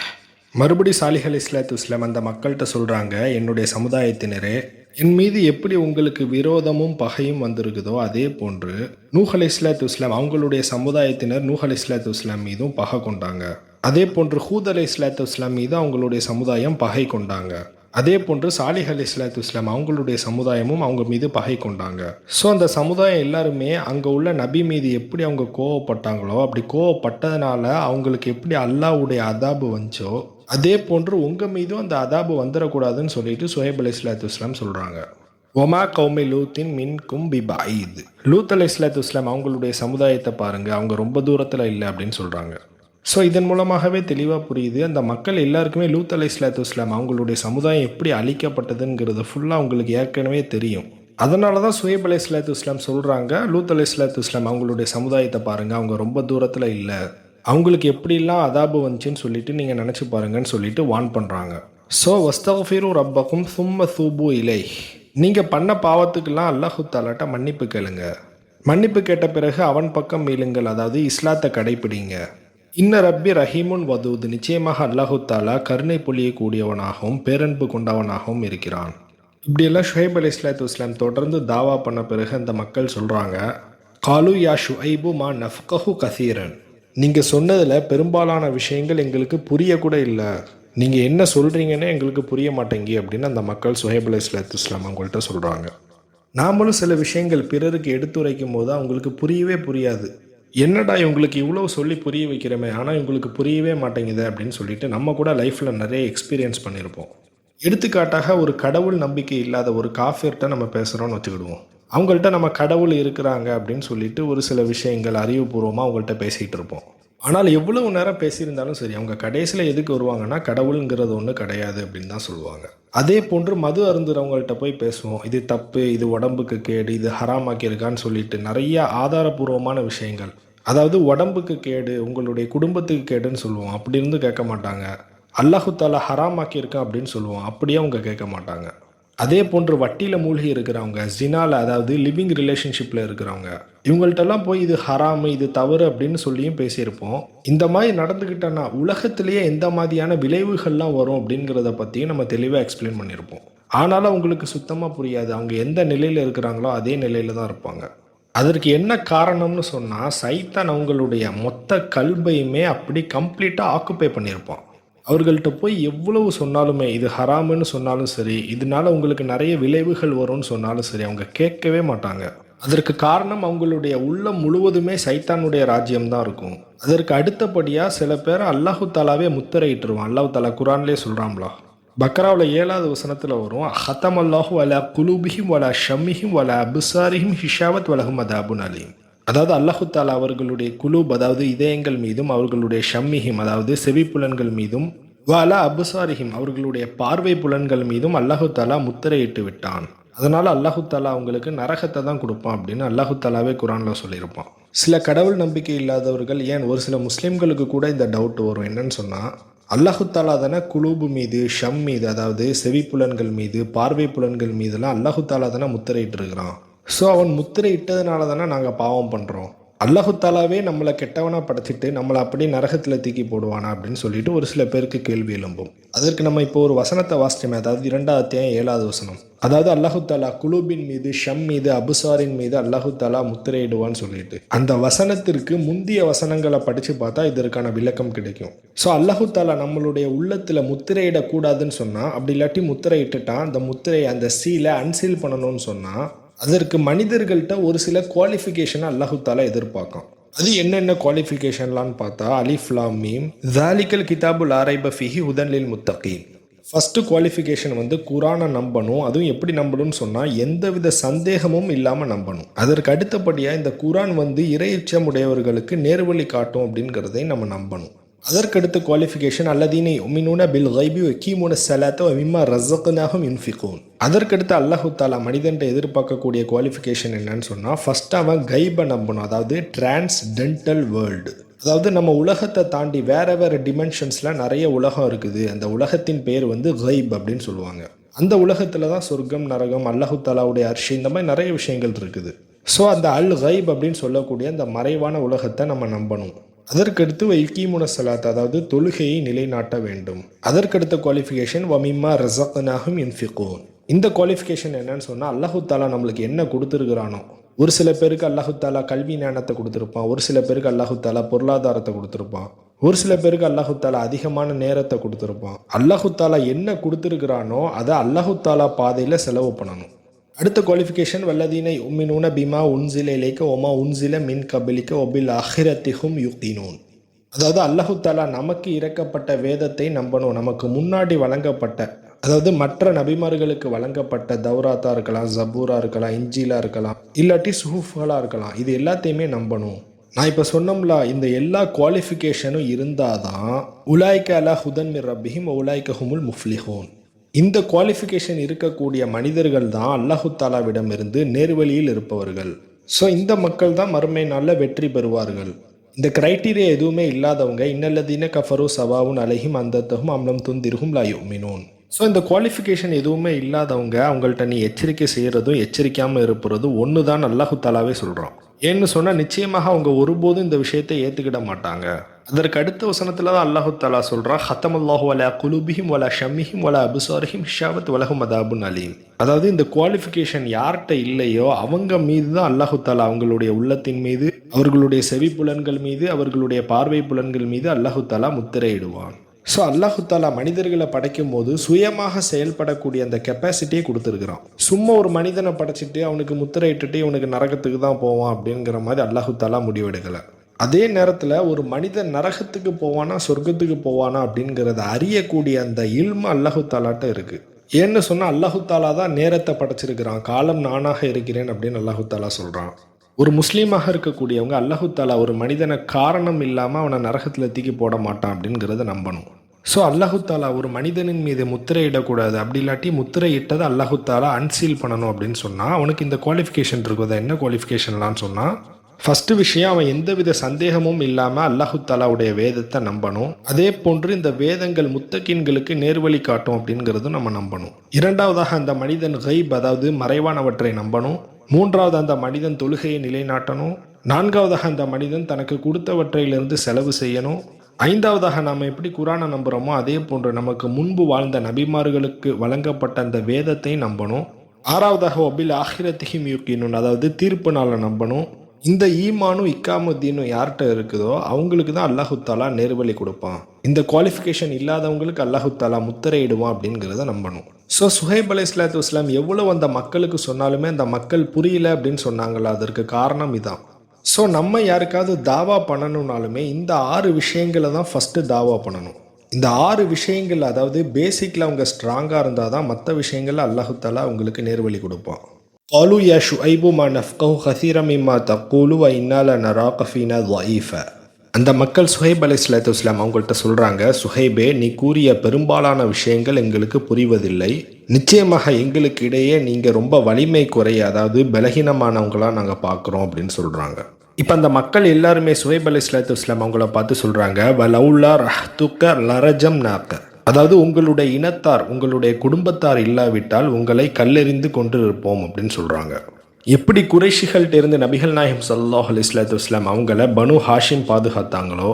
மறுபடி சாலிஹ் அலைஹிஸ்ஸலாத்து வஸ்ஸலாம் அந்த மக்கள்கிட்ட சொல்கிறாங்க, என்னுடைய சமுதாயத்தினரே, என் மீது எப்படி உங்களுக்கு விரோதமும் பகையும் வந்திருக்குதோ அதே போன்று நூஹ் அலைஹிஸ்ஸலாத்து வஸ்ஸலாம் அவங்களுடைய சமுதாயத்தினர் நூஹ் அலைஹிஸ்ஸலாத்து வஸ்ஸலாம் மீதும் பகை கொண்டாங்க. அதே போன்று ஹூத் அலைஹிஸ்ஸலாத்து வஸ்ஸலாம் மீது அவங்களுடைய சமுதாயம் பகை கொண்டாங்க. அதே போன்று சாலிஹ் அலைஹிஸ்ஸலாத்து வஸ்ஸலாம் அவங்களுடைய சமுதாயமும் அவங்க மீது பகை கொண்டாங்க. ஸோ அந்த சமுதாயம் எல்லாருமே அங்கே உள்ள நபி மீது எப்படி அவங்க கோவப்பட்டாங்களோ, அப்படி கோவப்பட்டதுனால அவங்களுக்கு எப்படி அல்லாஹ்வுடைய அதாபு வந்துச்சோ அதே போன்று உங்கள் மீதும் அந்த அதாபு வந்துடக்கூடாதுன்னு சொல்லிட்டு சுஹைப் அலைஹிஸ்ஸலாத்து வஸ்ஸலாம் சொல்கிறாங்க. ஒமா கௌமி லூத்தின் மின் கும்பி பாயித். லூத் அலைஹிஸ்ஸலாத்து வஸ்ஸலாம் அவங்களுடைய சமுதாயத்தை பாருங்கள், அவங்க ரொம்ப தூரத்தில் இல்லை அப்படின்னு சொல்கிறாங்க. ஸோ இதன் மூலமாகவே தெளிவாக புரியுது, அந்த மக்கள் எல்லாருக்குமே லூத் அலைஹிஸ்ஸலாத்து வஸ்ஸலாம் அவங்களுடைய சமுதாயம் எப்படி அழிக்கப்பட்டதுங்கிறது ஃபுல்லாக அவங்களுக்கு ஏற்கனவே தெரியும். அதனால தான் சுஹைப் அலைஹிஸ்ஸலாத்து வஸ்ஸலாம் சொல்கிறாங்க, லூத் அலைஹிஸ்ஸலாத்து வஸ்ஸலாம் அவங்களுடைய சமுதாயத்தை பாருங்கள், அவங்க ரொம்ப தூரத்தில் இல்லை, அவங்களுக்கு எப்படிலாம் அதாபு வந்துச்சுன்னு சொல்லிட்டு நீங்கள் நினச்சி பாருங்கன்னு சொல்லிட்டு வான் பண்ணுறாங்க. ஸோ வஸ்தக்ஃபிரு ரப்பக்கும் சும்ம தூபு இலைஹ். நீங்கள் பண்ண பாவத்துக்கெல்லாம் அல்லாஹு தாலாட்ட மன்னிப்பு கேளுங்க. மன்னிப்பு கேட்ட பிறகு அவன் பக்கம் மீளுங்கள், அதாவது இஸ்லாத்தை கடைப்பிடிங்க. இன்ன ரப்பி ரஹீமுன் வதூத், நிச்சயமாக அல்லாஹு தாலா கருணை பொழியக்கூடியவனாகவும் பேரன்பு கொண்டவனாகவும் இருக்கிறான். இப்படியெல்லாம் ஷுஹைப் அலைஹிஸ்ஸலாத்து வஸ்ஸலாம் தொடர்ந்து தாவா பண்ண பிறகு அந்த மக்கள் சொல்கிறாங்க, காலு யா ஷுஐபு மா நஃப்கஹு கசீரன், நீங்கள் சொன்னதில் பெரும்பாலான விஷயங்கள் எங்களுக்கு புரியக்கூட இல்லை, நீங்கள் என்ன சொல்கிறீங்கன்னு எங்களுக்கு புரிய மாட்டேங்கி அப்படின்னு அந்த மக்கள் ஷுஹைப் அலைஹிஸ்ஸலாத்து வஸ்ஸலாம் அவங்கள்ட்ட சொல்கிறாங்க. நாமளும் சில விஷயங்கள் பிறருக்கு எடுத்துரைக்கும் போது அவங்களுக்கு புரியவே புரியாது. என்னடா இவங்களுக்கு இவ்வளோ சொல்லி புரிய வைக்கிறோமே, ஆனால் இவங்களுக்கு புரியவே மாட்டேங்குது அப்படின்னு சொல்லிட்டு நம்ம கூட லைஃப்பில் நிறைய எக்ஸ்பீரியன்ஸ் பண்ணியிருப்போம். எடுத்துக்காட்டாக ஒரு கடவுள் நம்பிக்கை இல்லாத ஒரு காஃபிர்கிட்ட நம்ம பேசுகிறோன்னு வச்சுக்கிடுவோம். அவங்கள்ட்ட நம்ம கடவுள் இருக்கிறாங்க அப்படின்னு சொல்லிட்டு ஒரு சில விஷயங்கள் அறிவுபூர்வமாக அவங்கள்ட்ட பேசிகிட்டு இருப்போம். ஆனால் எவ்வளவு நேரம் பேசியிருந்தாலும் சரி, அவங்க கடைசியில் எதுக்கு வருவாங்கன்னா கடவுளுங்கிறது ஒன்று கிடையாது அப்படின்னு தான் சொல்லுவாங்க. அதே போன்று மது அருந்துறவங்கள்ட்ட போய் பேசுவோம், இது தப்பு, இது உடம்புக்கு கேடு, இது ஹராமாக்கியிருக்கான்னு சொல்லிட்டு நிறைய ஆதாரபூர்வமான விஷயங்கள், அதாவது உடம்புக்கு கேடு, உங்களுடைய குடும்பத்துக்கு கேடுன்னு சொல்லுவோம். அப்படி இருந்து கேட்க மாட்டாங்க. அல்லாஹு தாலா ஹராமாக்கியிருக்கான் அப்படின்னு சொல்லுவோம். அப்படியே அவங்க கேட்க மாட்டாங்க. அதே போன்று வட்டியில் மூழ்கி இருக்கிறவங்க, ஜினால அதாவது லிவிங் ரிலேஷன்ஷிப்பில் இருக்கிறவங்க, இவங்கள்ட்டெல்லாம் போய் இது ஹராமு, இது தவறு அப்படின்னு சொல்லியும் பேசியிருப்போம். இந்த மாதிரி நடந்துக்கிட்டோன்னா உலகத்திலேயே எந்த மாதிரியான விளைவுகள்லாம் வரும் அப்படிங்கிறத பற்றியும் நம்ம தெளிவாக எக்ஸ்பிளைன் பண்ணியிருப்போம். ஆனாலும் அவங்களுக்கு சுத்தமாக புரியாது. அவங்க எந்த நிலையில் இருக்கிறாங்களோ அதே நிலையில் தான் இருப்பாங்க. அதற்கு என்ன காரணம்னு சொன்னால், சைத்தான் அவங்களுடைய மொத்த கல்பையுமே அப்படி கம்ப்ளீட்டாக ஆக்குப்பை பண்ணியிருப்பான். அவர்கள்ட்ட போய் எவ்வளவு சொன்னாலுமே, இது ஹராமுன்னு சொன்னாலும் சரி, இதனால உங்களுக்கு நிறைய விளைவுகள் வரும்னு சொன்னாலும் சரி, அவங்க கேட்கவே மாட்டாங்க. அதற்கு காரணம் அவங்களுடைய உள்ளம் முழுவதுமே சைத்தானுடைய ராஜ்யம்தான் இருக்கும். அதற்கு அடுத்தபடியாக சில பேரை அல்லாஹு தாலாவே முத்திரையிட்டுருவான். அல்லாஹு தாலா குரான்லேயே சொல்கிறாங்களா, பக்ராவில் 7வது வசனத்தில் வரும், ஹத்தம் அல்லாஹு வலா குலூபிஹிம் வலா ஷம்மிஹிம் வலா அபுசாரிஹிம் ஹிஷாவத் வலஹும் அதாபுன் அலீம். அதாவது அல்லாஹு தாலா அவர்களுடைய குலூப் அதாவது இதயங்கள் மீதும், அவர்களுடைய ஷம்மிஹிம் அதாவது செவிப்புலன்கள் மீதும், வலா அபுசாரிஹிம் அவர்களுடைய பார்வை புலன்கள் மீதும் அல்லாஹு தாலா முத்திரையிட்டு விட்டான். அதனால் அல்லாஹு தாலா அவங்களுக்கு நரகத்தை தான் கொடுப்பான் அப்படின்னு அல்லாஹு தாலாவே குரானில் சொல்லியிருப்பான். சில கடவுள் நம்பிக்கை இல்லாதவர்கள், ஏன் ஒரு சில முஸ்லீம்களுக்கு கூட இந்த டவுட் வரும். என்னன்னு சொன்னால், அல்லாஹு தாலா தானே குலூபு மீது, ஷம் மீது அதாவது செவிப்புலன்கள் மீது, பார்வை புலன்கள் மீதுலாம் அல்லாஹு தாலா தானே முத்திரையிட்டு இருக்கிறான். ஸோ அவன் முத்திரை இட்டதுனால தானே நாங்கள் பாவம் பண்ணுறோம். அல்லாஹு தாலாவே நம்மளை கெட்டவனாக படைச்சிட்டு நம்மளை அப்படியே நரகத்தில் தூக்கி போடுவானா அப்படின்னு சொல்லிட்டு ஒரு சில பேருக்கு கேள்வி எழும்பும். அதற்கு நம்ம இப்போ ஒரு வசனத்தை வாசிச்சோமே, அதாவது 2வது அத்தியாயம் 7வது வசனம். அதாவது அல்லாஹு தாலா குலூபின் மீது, ஷம் மீது, அபுசாரின் மீது அல்லாஹு தாலா முத்திரையிடுவான்னு சொல்லிட்டு அந்த வசனத்திற்கு முந்தைய வசனங்களை படித்து பார்த்தா இதற்கான விளக்கம் கிடைக்கும். ஸோ அல்லாஹு தாலா நம்மளுடைய உள்ளத்தில் முத்திரையிடக்கூடாதுன்னு சொன்னால், அப்படி இல்லாட்டி முத்திரையிட்டுட்டான், அந்த முத்திரையை அந்த சீலை அன்சீல் பண்ணணும்னு சொன்னால், அதற்கு மனிதர்கள்ட்ட ஒரு சில குவாலிஃபிகேஷனை அல்லாஹு தாலா எதிர்பார்க்கும். அது என்னென்ன குவாலிஃபிகேஷன்லான்னு பார்த்தா, அலிஃப் லாம் மீம் ஜாலிகல் கிதாபுல் லா ரைப ஃபீஹி ஹுதன் லில் முத்தகீன். ஃபர்ஸ்ட் குவாலிஃபிகேஷன் வந்து குரானை நம்பணும். அதுவும் எப்படி நம்பணும்னு சொன்னால், எந்தவித சந்தேகமும் இல்லாமல் நம்பணும். அதற்கு அடுத்தபடியாக இந்த குரான் வந்து இறையச்சம் உடையவர்களுக்கு நேர்வழி காட்டும் அப்படிங்கிறதை நம்ம நம்பணும். அதற்கடுத்த குவாலிஃபிகேஷன் அல்லதீனை உமினூன பில் கைபி வக்கீமுன சலாத்த மிம்மா ரஸக்னாஹும் யுன்ஃபிகூன். அதற்கடுத்து அல்லாஹு தாலா மனிதன்ட்ட எதிர்பார்க்கக்கூடிய குவாலிஃபிகேஷன் என்னன்னு சொன்னால், ஃபர்ஸ்ட் அவன் கைபை நம்பணும், அதாவது டிரான்ஸ்டென்டல் வேர்ல்டு. அதாவது நம்ம உலகத்தை தாண்டி வேற வேற டிமென்ஷன்ஸில் நிறைய உலகம் இருக்குது. அந்த உலகத்தின் பேர் வந்து கைப் அப்படின்னு சொல்லுவாங்க. அந்த உலகத்தில் தான் சொர்க்கம், நரகம், அல்லாஹு தாலாவுடைய அர்ஷி, இந்த மாதிரி நிறைய விஷயங்கள் இருக்குது. ஸோ அந்த அல் கைப் அப்படின்னு சொல்லக்கூடிய அந்த மறைவான உலகத்தை நம்ம நம்பணும். அதற்கடுத்து வைக்கீமுன சலாத் அதாவது தொழுகையை நிலைநாட்ட வேண்டும். அதற்கடுத்த குவாலிஃபிகேஷன் வமிம்மா ரஸக்னாஹும் யுன்ஃபிகூன். இந்த குவாலிஃபிகேஷன் என்னன்னு சொன்னால், அல்லாஹு தாலா நம்மளுக்கு என்ன கொடுத்துருக்கிறானோ, ஒரு சில பேருக்கு அல்லாஹு தாலா கல்வி ஞானத்தை கொடுத்துருப்பான், ஒரு சில பேருக்கு அல்லாஹு தாலா பொருளாதாரத்தை கொடுத்துருப்பான், ஒரு சில பேருக்கு அல்லாஹு தாலா அதிகமான நேரத்தை கொடுத்துருப்பான். அல்லாஹு தாலா என்ன கொடுத்துருக்கிறானோ அதை அல்லாஹு தாலா பாதையில் செலவு பண்ணணும். அடுத்த குவாலிஃபிகேஷன் வல்லதீனை உம்மினூன பிமா உன்சில இலைக்க ஒமா உன்சில மின் கபிலிக்க ஒபில் அஹிரத்திஹும் யுக்தினூன். அதாவது அல்லாஹு தாலா நமக்கு இறக்கப்பட்ட வேதத்தை நம்பணும். நமக்கு முன்னாடி வழங்கப்பட்ட, அதாவது மற்ற நபிமார்களுக்கு வழங்கப்பட்ட தௌராத்தா இருக்கலாம், ஜபூரா இருக்கலாம், இஞ்சிலா இருக்கலாம், இல்லாட்டி சுஹூஃப்களா இருக்கலாம், இது எல்லாத்தையுமே நம்பணும். நான் இப்போ சொன்னோம்ல, இந்த எல்லா குவாலிஃபிகேஷனும் இருந்தால் தான் உலாய்க்க அலா ஹுதன் மிர் ரப்பிஹிம் உலாய்க்க ஹுமுல் முஃப்லிஹூன். இந்த குவாலிஃபிகேஷன் இருக்கக்கூடிய மனிதர்கள் தான் அல்லாஹு தாலாவிடம் இருந்து நேர்வழியில் இருப்பவர்கள். ஸோ இந்த மக்கள் தான் மறுமை நாளில் வெற்றி பெறுவார்கள். இந்த கிரைட்டீரியா எதுவுமே இல்லாதவங்க இன்னல்லதீன கஃபரு சவாவுன் அலைஹிம் அந்தத்தஹும் அம்லம் துந்திருஹும் லா யுமினூன். ஸோ இந்த குவாலிஃபிகேஷன் எதுவுமே இல்லாதவங்க அவங்கள்ட்ட நீ எச்சரிக்கை செய்கிறதும் எச்சரிக்காமல் இருப்பதும் ஒன்று தான் அல்லாஹு தாலாவே சொல்கிறான். ஏன்னு சொன்னால் நிச்சயமாக அவங்க ஒருபோதும் இந்த விஷயத்தை ஏற்றுக்கிட மாட்டாங்க. அதற்கு அடுத்த வசனத்தில் தான் அல்லாஹு தாலா சொல்கிறான், ஹத்தமல்லாஹு அலா குலுபிஹிம் வலா ஷம்மிஹிம் வலா அபுசாரிஹிம் ஷாவத் வலஹும் அதாபுன் அலீம். அதாவது இந்த குவாலிஃபிகேஷன் யார்கிட்ட இல்லையோ அவங்க மீது தான் அல்லாஹு தாலா அவங்களுடைய உள்ளத்தின் மீது, அவர்களுடைய செவி புலன்கள் மீது, அவர்களுடைய பார்வை புலன்கள் மீது அல்லாஹு தாலா முத்திரையிடுவான். ஸோ அல்லாஹு தாலா மனிதர்களை படைக்கும் போது சுயமாக செயல்படக்கூடிய அந்த கெப்பாசிட்டியை கொடுத்துருக்குறான். சும்மா ஒரு மனிதனை படைச்சிட்டு அவனுக்கு முத்திரையிட்டுட்டு இவனுக்கு நரகத்துக்கு தான் போவான் அப்படிங்கிற மாதிரி அல்லாஹு தாலா முடிவெடுக்கலை. அதே நேரத்தில் ஒரு மனிதன் நரகத்துக்கு போவானா சொர்க்கத்துக்கு போவானா அப்படிங்கிறத அறியக்கூடிய அந்த இல்மு அல்லாஹு தாலாட்ட இருக்குது. ஏன்னு சொன்னால் அல்லாஹு தாலா தான் நேரத்தை படைச்சிருக்கிறான், காலம் நானாக இருக்கிறேன் அப்படின்னு அல்லாஹு தாலா சொல்கிறான். ஒரு முஸ்லீமாக இருக்கக்கூடியவங்க அல்லாஹு தாலா ஒரு மனிதனை காரணம் இல்லாமல் அவனை நரகத்தில் தூக்கி போட மாட்டான் அப்படிங்கிறத நம்பணும். ஸோ அல்லாஹு தாலா ஒரு மனிதனின் மீது முத்திரையிடக்கூடாது, அப்படி இல்லாட்டி முத்திரையிட்டதை அல்லாஹு தாலா அன்சீல் பண்ணணும் அப்படின்னு சொன்னால் அவனுக்கு இந்த குவாலிஃபிகேஷன் இருக்குதா. என்ன குவாலிஃபிகேஷன்லான்னு சொன்னால், ஃபஸ்ட்டு விஷயம் அவன் எந்தவித சந்தேகமும் இல்லாமல் அல்லாஹு தாலாவுடைய வேதத்தை நம்பணும். அதே போன்று இந்த வேதங்கள் முத்தகீன்களுக்கு நேர்வழி காட்டும் அப்படிங்கிறதும் நம்ம நம்பணும். இரண்டாவதாக அந்த மனிதன் கைப், அதாவது மறைவானவற்றை நம்பணும். மூன்றாவது அந்த மனிதன் தொழுகையை நிலைநாட்டணும். நான்காவதாக அந்த மனிதன் தனக்கு கொடுத்தவற்றையிலிருந்து செலவு செய்யணும். ஐந்தாவதாக நாம் எப்படி குரானை நம்புகிறோமோ அதே போன்று நமக்கு முன்பு வாழ்ந்த நபிமார்களுக்கு வழங்கப்பட்ட அந்த வேதத்தை நம்பணும். ஆறாவதாக ஒபில் ஆஹிரத்திஹிம் யூக்கினுன், அதாவது தீர்ப்பு நாளை நம்பணும். இந்த ஈமானும் இக்காமுத்தீனும் யார்கிட்ட இருக்குதோ அவங்களுக்கு தான் அல்லாஹு தாலா நேர்வழி கொடுப்பான். இந்த குவாலிஃபிகேஷன் இல்லாதவங்களுக்கு அல்லாஹு தாலா முத்திரையிடுவான் அப்படிங்கிறத நம்பணும். ஸோ சுஹைப் அலைஹிஸ்ஸலாத்து வஸ்ஸலாம் எவ்வளோ அந்த மக்களுக்கு சொன்னாலுமே அந்த மக்கள் புரியல அப்படின்னு சொன்னாங்களா, அதற்கு காரணம் இதான். ஸோ நம்ம யாருக்காவது தாவா பண்ணணும்னாலுமே இந்த 6 விஷயங்களை தான் ஃபஸ்ட்டு தாவா பண்ணணும். இந்த 6 விஷயங்கள், அதாவது பேசிக்கில் அவங்க ஸ்ட்ராங்காக இருந்தால் தான் மற்ற விஷயங்களில் அல்லாஹு தாலா அவங்களுக்கு நேர்வழி கொடுப்பான். قالوا يا شعيب ما نفقه كثيرا مما تقول وإنا لنراك فينا ضعيفا. அந்த மக்கள் சுஹைப் அலைஹிஸ்ஸலாத்து வஸ்ஸலாம் அவங்கள்ட்ட சொல்கிறாங்க, சுஹைபே, நீ கூறிய பெரும்பாலான விஷயங்கள் எங்களுக்கு புரிவதில்லை. நிச்சயமாக எங்களுக்கு இடையே நீங்கள் ரொம்ப வலிமை குறைய, அதாவது பலகீனமானவங்களாக நாங்கள் பார்க்குறோம் அப்படின்னு சொல்கிறாங்க. இப்போ அந்த மக்கள் எல்லாருமே சுஹைப் அலைஹிஸ்ஸலாத்து வஸ்ஸலாம் அவங்கள பார்த்து சொல்கிறாங்க, வலவுலா ரஹ்துக்க லரஜம் நாக்க, அதாவது உங்களுடைய இனத்தார், உங்களுடைய குடும்பத்தார் இல்லாவிட்டால் உங்களை கல்லெறிந்து கொண்டு இருப்போம் அப்படின்னு சொல்கிறாங்க. எப்படி குறைஷிகள்கிட்ட இருந்து நபிகள் நாயகம் ஸல்லல்லாஹு அலைஹி வஸல்லம் அவங்கள பனு ஹாஷிம் பாதுகாத்தாங்களோ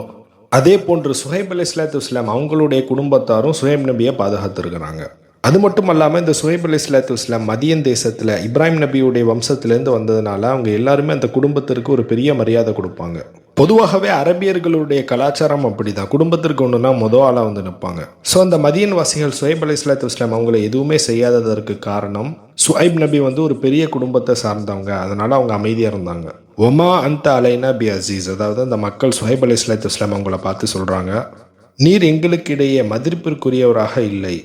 அதே போன்று சுஹைப் அலைஹிஸ்ஸலாத்து வஸ்ஸலாம் அவங்களுடைய குடும்பத்தாரும் சுஹைப் நபியை பாதுகாத்துருக்கிறாங்க. அது மட்டும் இல்லாமல் இந்த சுஹைப் அலைஹிஸ்ஸலாத்து வஸ்ஸலாம் மதியன் தேசத்தில் இப்ராஹிம் நபியுடைய வம்சத்திலேருந்து வந்ததுனால அவங்க எல்லாருமே அந்த குடும்பத்திற்கு ஒரு பெரிய மரியாதை கொடுப்பாங்க. பொதுவாகவே அரபியர்களுடைய கலாச்சாரம் அப்படி தான், குடும்பத்திற்கு ஒன்றுனா மொதல் ஆளாக வந்து நிற்பாங்க. ஸோ அந்த மதியன் வாசிகள் சுஹைப் அலைஹிஸ்ஸலாத்து வஸ்ஸலாம் அவங்கள எதுவுமே செய்யாததற்கு காரணம், சுஹைப் நபி வந்து ஒரு பெரிய குடும்பத்தை சார்ந்தவங்க, அதனால் அவங்க அமைதியாக இருந்தாங்க. ஒமா அந்த அலைனா பி அசீஸ், அதாவது அந்த மக்கள் சுஹைப் அலைஹிஸ்ஸலாத்து வஸ்ஸலாம் அவங்கள பார்த்து சொல்கிறாங்க, நீர் எங்களுக்கு இடையே மதிப்பிற்குரியவராக இல்லை,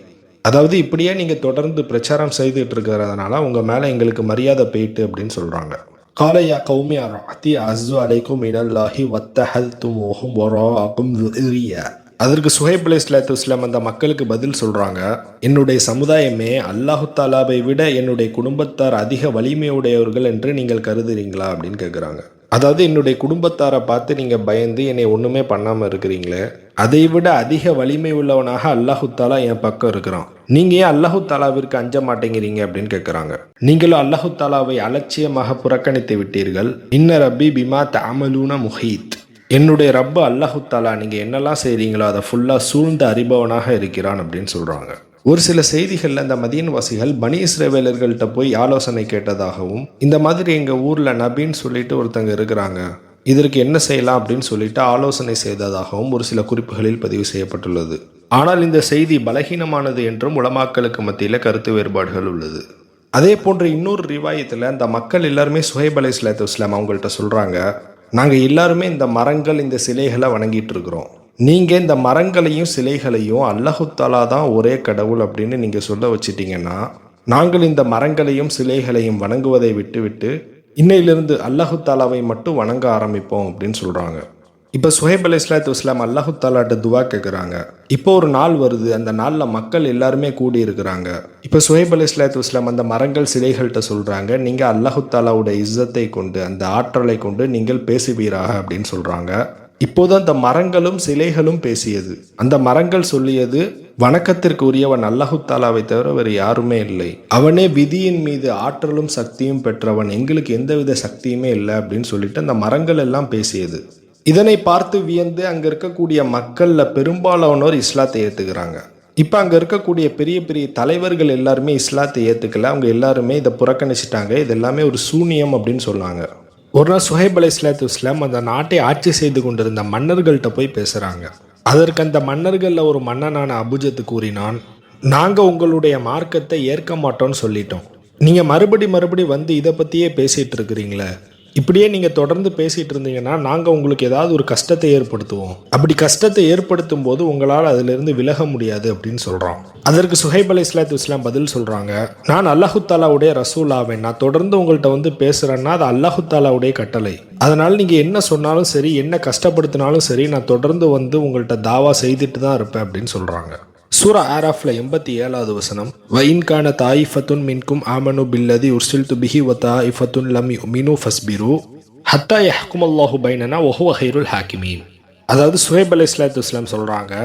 அதாவது இப்படியே நீங்கள் தொடர்ந்து பிரச்சாரம் செய்துட்டு இருக்கிறதுனால உங்கள் மேலே எங்களுக்கு மரியாதை போயிட்டு அப்படின்னு சொல்கிறாங்க. காலையா கௌமி அராத்தி அஸ்ஸு அலைக்கும் மினல்லாஹி வத்தஹல்துமூஹும் வராஅக்கும் ذُرِّيًّا. அதற்கு சுஹைப் அலைஹிஸ்ஸலாத்து வஸ்ஸலாம் அந்த மக்களுக்கு பதில் சொல்கிறாங்க, என்னுடைய சமுதாயமே, அல்லாஹு தாலாவை விட என்னுடைய குடும்பத்தார் அதிக வலிமையுடையவர்கள் என்று நீங்கள் கருதுறீங்களா அப்படின்னு கேட்குறாங்க. அதாவது என்னுடைய குடும்பத்தாரை பார்த்து நீங்கள் பயந்து என்னை ஒன்றுமே பண்ணாமல் இருக்கிறீங்களே, அதை விட அதிக வலிமை உள்ளவனாக அல்லாஹு தாலா என் பக்கம் இருக்கிறான், நீங்கள் ஏன் அல்லாஹு தாலாவிற்கு அஞ்ச மாட்டேங்கிறீங்க அப்படின்னு கேட்குறாங்க. நீங்களும் அல்லாஹு தாலாவை அலட்சியமாக புறக்கணித்து விட்டீர்கள். இன்ன ரப்பி பிமா தஅமலூன முஹீத், என்னுடைய ரப்பு அல்லாஹு தாலா நீங்கள் என்னெல்லாம் செய்கிறீங்களோ அதை ஃபுல்லாக சூழ்ந்து அறிபவனாக இருக்கிறான் அப்படின்னு சொல்கிறாங்க. ஒரு சில செய்திகளில் அந்த மதியன் வாசிகள் பனி இஸ்ரவேலர்கள்ட்ட போய் ஆலோசனை கேட்டதாகவும், இந்த மாதிரி எங்கள் ஊரில் நபின்னு சொல்லிட்டு ஒருத்தங்க இருக்கிறாங்க, இதற்கு என்ன செய்யலாம் அப்படின்னு சொல்லிட்டு ஆலோசனை செய்ததாகவும் ஒரு சில குறிப்புகளில் பதிவு செய்யப்பட்டுள்ளது. ஆனால் இந்த செய்தி பலகீனமானது என்றும் உலமாக்களுக்கு மத்தியில் கருத்து வேறுபாடுகள் உள்ளது. அதே போன்று இன்னொரு ரிவாயத்தில் அந்த மக்கள் எல்லாருமே சுஹைப் அலைஹிஸ்ஸலாத்து வஸ்ஸலாம் அவங்கள்ட்ட சொல்கிறாங்க, நாங்கள் எல்லாருமே இந்த மரங்கள், இந்த சிலைகளை வணங்கிட்டு இருக்கிறோம், நீங்கள் இந்த மரங்களையும் சிலைகளையும் அல்லாஹு தாலா தான் ஒரே கடவுள் அப்படின்னு நீங்கள் சொல்ல வச்சிட்டிங்கன்னா நாங்கள் இந்த மரங்களையும் சிலைகளையும் வணங்குவதை விட்டுவிட்டு இன்னையிலிருந்து அல்லாஹு தாலாவை மட்டும் வணங்க ஆரம்பிப்போம் அப்படின்னு சொல்கிறாங்க. இப்போ சுஹைப் அலைஹிஸ்ஸலாத்து வஸ்ஸலாம் அல்லாஹு தாலாட்ட துவா கேட்குறாங்க. இப்போ ஒரு நாள் வருது, அந்த நாளில் மக்கள் எல்லாருமே கூடி இருக்கிறாங்க. இப்போ சுஹைப் அலைஹிஸ்ஸலாத்து வஸ்ஸலாம் அந்த மரங்கள் சிலைகள்கிட்ட சொல்கிறாங்க, நீங்கள் அல்லாஹு தாலாவுடைய இஸ்ஸத்தை கொண்டு, அந்த ஆற்றலை கொண்டு நீங்கள் பேசுவீராக அப்படின்னு சொல்கிறாங்க. இப்போது அந்த மரங்களும் சிலைகளும் பேசியது. அந்த மரங்கள் சொல்லியது, வணக்கத்திற்கு உரியவன் அல்லாஹு தாலாவை தவிர வேறு யாருமே இல்லை, அவனே விதியின் மீது ஆற்றலும் சக்தியும் பெற்றவன், எங்களுக்கு எந்தவித சக்தியுமே இல்லை அப்படின்னு சொல்லிட்டு அந்த மரங்கள் எல்லாம் பேசியது. இதனை பார்த்து வியந்து அங்க இருக்கக்கூடிய மக்கள்ல பெரும்பாலானோர் இஸ்லாத்தை ஏத்துக்கிறாங்க. இப்ப அங்க இருக்கக்கூடிய பெரிய பெரிய தலைவர்கள் எல்லாருமே இஸ்லாத்தை ஏத்துக்கல. அவங்க எல்லாருமே இதை புறக்கணிச்சிட்டாங்க. இது எல்லாமே ஒரு சூனியம் அப்படின்னு சொன்னாங்க. ஒரு நாள் சுஹைப் அலைஹிஸ்ஸலாத்து வஸ்ஸலாம் அந்த நாட்டை ஆட்சி செய்து கொண்டிருந்த மன்னர்கள்ட்ட போய் பேசுறாங்க. அதற்கு அந்த மன்னர்கள்ல ஒரு மன்னனான அபுஜத் கூறினான், நாங்க உங்களுடைய மார்க்கத்தை ஏற்க மாட்டோம்னு சொல்லிட்டோம். நீங்க மறுபடி வந்து இதை பத்தியே பேசிட்டு இருக்கிறீங்களே, இப்படியே நீங்க தொடர்ந்து பேசிட்டு இருந்தீங்கன்னா நாங்க உங்களுக்கு ஏதாவது ஒரு கஷ்டத்தை ஏற்படுத்துவோம். அப்படி கஷ்டத்தை ஏற்படுத்தும் போது உங்களால் அதுல இருந்து விலக முடியாது அப்படின்னு சொல்றோம். அதற்கு சுஹைப் அலைஹிஸ்ஸலாத்து வஸ்ஸலாம் பதில் சொல்றாங்க, நான் அல்லாஹு தாலாவுடைய ரசூல் ஆவேன். நான் தொடர்ந்து உங்கள்கிட்ட வந்து பேசுறேன்னா அது அல்லாஹு தாலாவுடைய கட்டளை. அதனால நீங்க என்ன சொன்னாலும் சரி, என்ன கஷ்டப்படுத்தினாலும் சரி, நான் தொடர்ந்து வந்து உங்கள்கிட்ட தாவா செய்துட்டு தான் இருப்பேன் அப்படின்னு சொல்றாங்க. சூரா ஆராஃப்ல 87வது வசனம், வஇன் கான தாயிஃபத்துன் மின்கும் ஆமனு பில்லதி உர்சில்து பிஹி வ தாயிஃபத்துன் லம் யுமினு ஃபஸ்பிரு ஹத்தா யஹ்குமல்லாஹு பைனனா வ ஹுவ கைருல் ஹாக்கிமீன். அதாவது சுஹைப் அலைஹிஸ்ஸலாத்து வஸ்ஸலாம் சொல்றாங்க,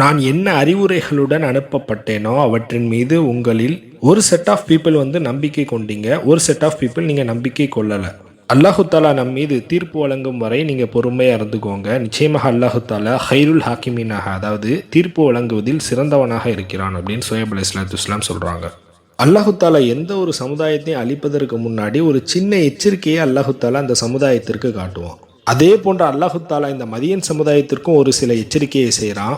நான் என்ன அறிவுரைகளுடன் அனுப்பப்பட்டேனோ அவற்றின் மீது உங்களில் ஒரு செட் ஆஃப் பீப்புள் வந்து நம்பிக்கை கொண்டீங்க, ஒரு செட் ஆஃப் பீப்புள் நீங்க நம்பிக்கை கொள்ளலை. அல்லாஹு தாலா நம் மீது தீர்ப்பு வழங்கும் வரை நீங்கள் பொறுமையாக இருந்துக்கோங்க. நிச்சயமாக அல்லாஹு தாலா ஹைருல் ஹாக்கிமீனாக, அதாவது தீர்ப்பு வழங்குவதில் சிறந்தவனாக இருக்கிறான் அப்படின்னு சுஹைப் அலைஹிஸ்ஸலாத்து வஸ்ஸலாம் சொல்கிறாங்க. அல்லாஹு தாலா எந்த ஒரு சமுதாயத்தையும் அழிப்பதற்கு முன்னாடி ஒரு சின்ன எச்சரிக்கையை அல்லாஹு தாலா அந்த சமுதாயத்திற்கு காட்டுவான். அதே போன்ற அல்லாஹு தாலா இந்த மதியன் சமுதாயத்திற்கும் ஒரு சில எச்சரிக்கையை செய்கிறான்.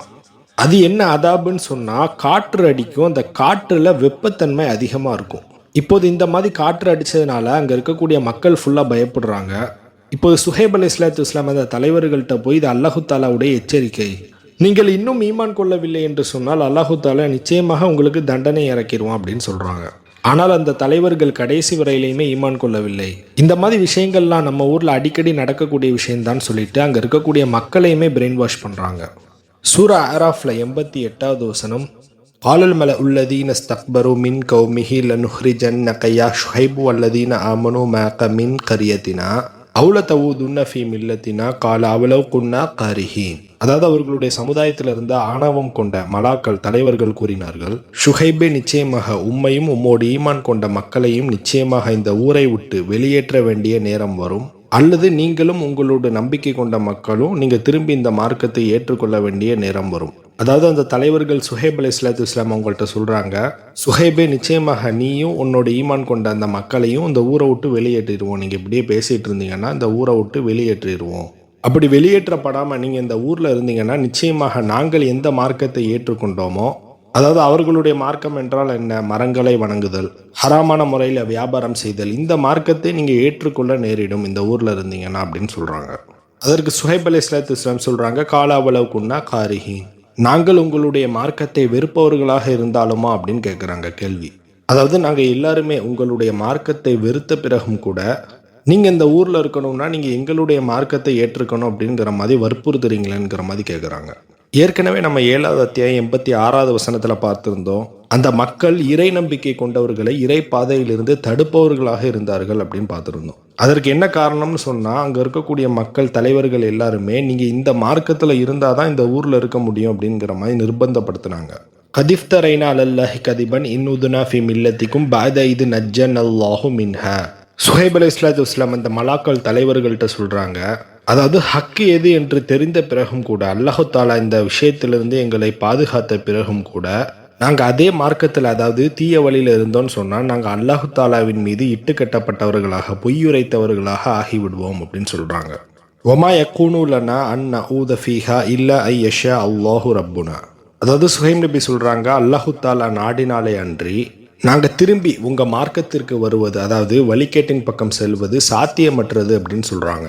அது என்ன அதாபுன்னு சொன்னால், காற்று அடிக்கும், அந்த காற்றுல வெப்பத்தன்மை அதிகமாக இருக்கும். இப்போது இந்த மாதிரி காற்று அடித்ததுனால அங்கே இருக்கக்கூடிய மக்கள் ஃபுல்லாக பயப்படுறாங்க. இப்போது சுஹைப் அலைஹிஸ்ஸலாத்து வஸ்ஸலாம் அந்த தலைவர்கள்ட்ட போய் இது அல்லாஹு தாலாவுடைய எச்சரிக்கை, நீங்கள் இன்னும் ஈமான் கொள்ளவில்லை என்று சொன்னால் அல்லாஹு தாலா நிச்சயமாக உங்களுக்கு தண்டனை இறக்கிடுவான் அப்படின்னு சொல்கிறாங்க. ஆனால் அந்த தலைவர்கள் கடைசி வரையிலையுமே ஈமான் கொள்ளவில்லை. இந்த மாதிரி விஷயங்கள்லாம் நம்ம ஊரில் அடிக்கடி நடக்கக்கூடிய விஷயம்தான் சொல்லிட்டு அங்கே இருக்கக்கூடிய மக்களையுமே பிரெயின் வாஷ் பண்ணுறாங்க. சூரா ஆராஃப்ல 88வது வசனம், காலல் மல உள்ளதீன ஸ்தக்பரு மின் கௌமிஹி லனுஹ்ரிஜன்னக யா ஷுஹைபு வல்லதீன ஆமனு மஅக மின் கரியத்தினா அவுல தவூதுன்ன ஃபீ மில்லத்தினா கால அவலவ் குன்னா காரிஹீன். அதாவது அவர்களுடைய சமுதாயத்தில் இருந்த ஆணவம் கொண்ட மலாக்கள் தலைவர்கள் கூறினார்கள், ஷுஹைபே நிச்சயமாக உம்மையும் உம்மோடு ஈமான் கொண்ட மக்களையும் நிச்சயமாக இந்த ஊரை விட்டு வெளியேற்ற வேண்டிய நேரம் வரும், அல்லது நீங்களும் உங்களோட நம்பிக்கை கொண்ட மக்களும் நீங்கள் திரும்பி இந்த மார்க்கத்தை ஏற்றுக்கொள்ள வேண்டிய நேரம் வரும். அதாவது அந்த தலைவர்கள் சுஹைப் அலைஹிஸ்ஸலாத்து வஸ்ஸலாம் அவங்கள்ட்ட சொல்கிறாங்க, சுஹைபே நிச்சயமாக நீயும் உன்னோட ஈமான் கொண்ட அந்த மக்களையும் இந்த ஊரை விட்டு வெளியேற்றிடுவோம். நீங்கள் இப்படியே பேசிகிட்டு இருந்தீங்கன்னா இந்த ஊரை விட்டு வெளியேற்றிடுவோம். அப்படி வெளியேற்றப்படாமல் நீங்கள் இந்த ஊரில் இருந்தீங்கன்னா நிச்சயமாக நாங்கள் எந்த மார்க்கத்தை ஏற்றுக்கொண்டோமோ, அதாவது அவர்களுடைய மார்க்கம் என்றால் என்ன, மரங்களை வணங்குதல், ஹராமான முறையில் வியாபாரம் செய்தல், இந்த மார்க்கத்தை நீங்கள் ஏற்றுக்கொள்ள நேரிடும் இந்த ஊரில் இருந்தீங்கன்னா அப்படின்னு சொல்கிறாங்க. அதற்கு சுஹைப் அலைஹிஸ்ஸலாத்து வஸ்ஸலாம் சொல்கிறாங்க, காலாவளவு குன்னா காரிஹீன், நாங்கள் உங்களுடைய மார்க்கத்தை வெறுப்பவர்களாக இருந்தாலுமா அப்படின்னு கேட்குறாங்க கேள்வி. அதாவது நாங்கள் எல்லாருமே உங்களுடைய மார்க்கத்தை வெறுத்த பிறகும் கூட நீங்கள் இந்த ஊரில் இருக்கணும்னா நீங்கள் எங்களுடைய மார்க்கத்தை ஏற்றுக்கணும் அப்படிங்கிற மாதிரி வற்புறுத்துறீங்களேங்கிற மாதிரி கேட்குறாங்க. ஏற்கனவே நம்ம 7வது அத்தியாயம் 86வது வசனத்தில் பார்த்துருந்தோம், அந்த மக்கள் இறை நம்பிக்கை கொண்டவர்களை இறை பாதையிலிருந்து தடுப்பவர்களாக இருந்தார்கள் அப்படின்னு பார்த்துருந்தோம். அதற்கு என்ன காரணம்னு சொன்னால், அங்கே இருக்கக்கூடிய மக்கள் தலைவர்கள் எல்லாருமே நீங்கள் இந்த மார்க்கத்தில் இருந்தால் தான் இந்த ஊரில் இருக்க முடியும் அப்படிங்கிற மாதிரி நிர்பந்தப்படுத்தினாங்க. கதிஃப்தரைனா அலல்லாஹி கதிபன் இன்னுதுனா ஃபி மில்லத்திக்கும் பாத இது நஜ்ஜன் அல்லாஹு மின்ஹா. சுஹைப் அலைஹிஸ்ஸலாத்து வஸ்ஸலாம் அந்த மலாக்கள் தலைவர்கள்ட்ட சொல்கிறாங்க, அதாவது ஹக்கு எது என்று தெரிந்த பிறகும் கூட, அல்லாஹு தாலா இந்த விஷயத்திலிருந்து எங்களை பாதுகாத்த பிறகும் கூட நாங்கள் அதே மார்க்கத்தில், அதாவது தீய வழியில் இருந்தோம்னு சொன்னால் நாங்கள் அல்லாஹு தாலாவின் மீது இட்டு கட்டப்பட்டவர்களாக பொய்யுரைத்தவர்களாக ஆகிவிடுவோம் அப்படின்னு சொல்கிறாங்க. ஒமா யக்கூனுலனா அன் நஊத ஃபீஹா இல்லா ஐ யஷா அல்லாஹு ரப்புனா. அதாவது சுஹைப் நபி சொல்கிறாங்க, அல்லாஹு தாலா நாடினாலே அன்றி நாங்கள் திரும்பி உங்கள் மார்க்கத்திற்கு வருவது, அதாவது வழிகேட்டின் பக்கம் செல்வது சாத்தியமற்றது அப்படின்னு சொல்கிறாங்க.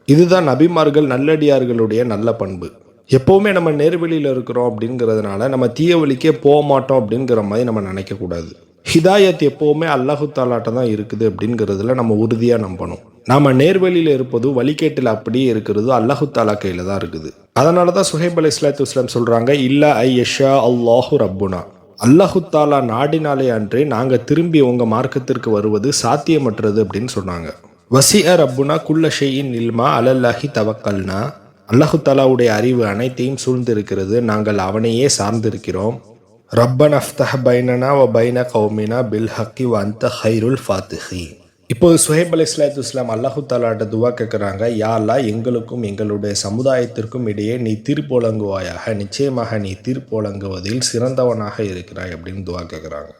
இதுதான் நபிமார்கள் நல்லடியார்களுடைய நல்ல பண்பு. எப்போவுமே நம்ம நேர்வழியில் இருக்கிறோம் அப்படிங்கிறதுனால நம்ம தீய வழிக்கே போக மாட்டோம் அப்படிங்கிற மாதிரி நம்ம நினைக்கக்கூடாது. ஹிதாயத் எப்போவுமே அல்லாஹு தாலாட்ட தான் இருக்குது அப்படிங்கிறதுல நம்ம உறுதியாக நம்பணும். நாம் நேர்வழியில் இருப்பது வழிகேட்டில் அப்படியே இருக்கிறது அல்லாஹு தாலா கையில் தான் இருக்குது. அதனால தான் சுஹைப் அலைஹிஸ்ஸலாத்து வஸ்ஸலாம் சொல்கிறாங்க, இல்லா ஐ யஷா அல்லாஹு ரப்புனா, அல்லாஹு தாலா நாடினாலே அன்றே நாங்கள் திரும்பி உங்கள் மார்க்கத்திற்கு வருவது சாத்தியமற்றது அப்படின்னு சொன்னாங்க. வசிஅ ரப்புனா குல்ல ஷைஇன் இல்மா அலல்லாஹி தவக்கல்னா, அல்லாஹு தாலாவுடைய அறிவு அனைத்தையும் சூழ்ந்திருக்கிறது. நாங்கள் அவனையே சார்ந்திருக்கிறோம். ரப்பன அஃப்தஹ் பைனனா வ பைன கௌமினா பில் ஹக்கி வ அன்த ஹைருல் ஃபாத்திஹீன். இப்போது சுஹைப் அலைஹிஸ்ஸலாத்து வஸ்ஸலாம் அல்லாஹு தாலாட்ட துவா கேட்குறாங்க, யா அல்லாஹ் எங்களுக்கும் எங்களுடைய சமுதாயத்திற்கும் இடையே நீ தீர்ப்பு வழங்குவாயாக, நிச்சயமாக நீ தீர்ப்பு வழங்குவதில் சிறந்தவனாக இருக்கிறாய் அப்படின்னு துவா கேட்குறாங்க.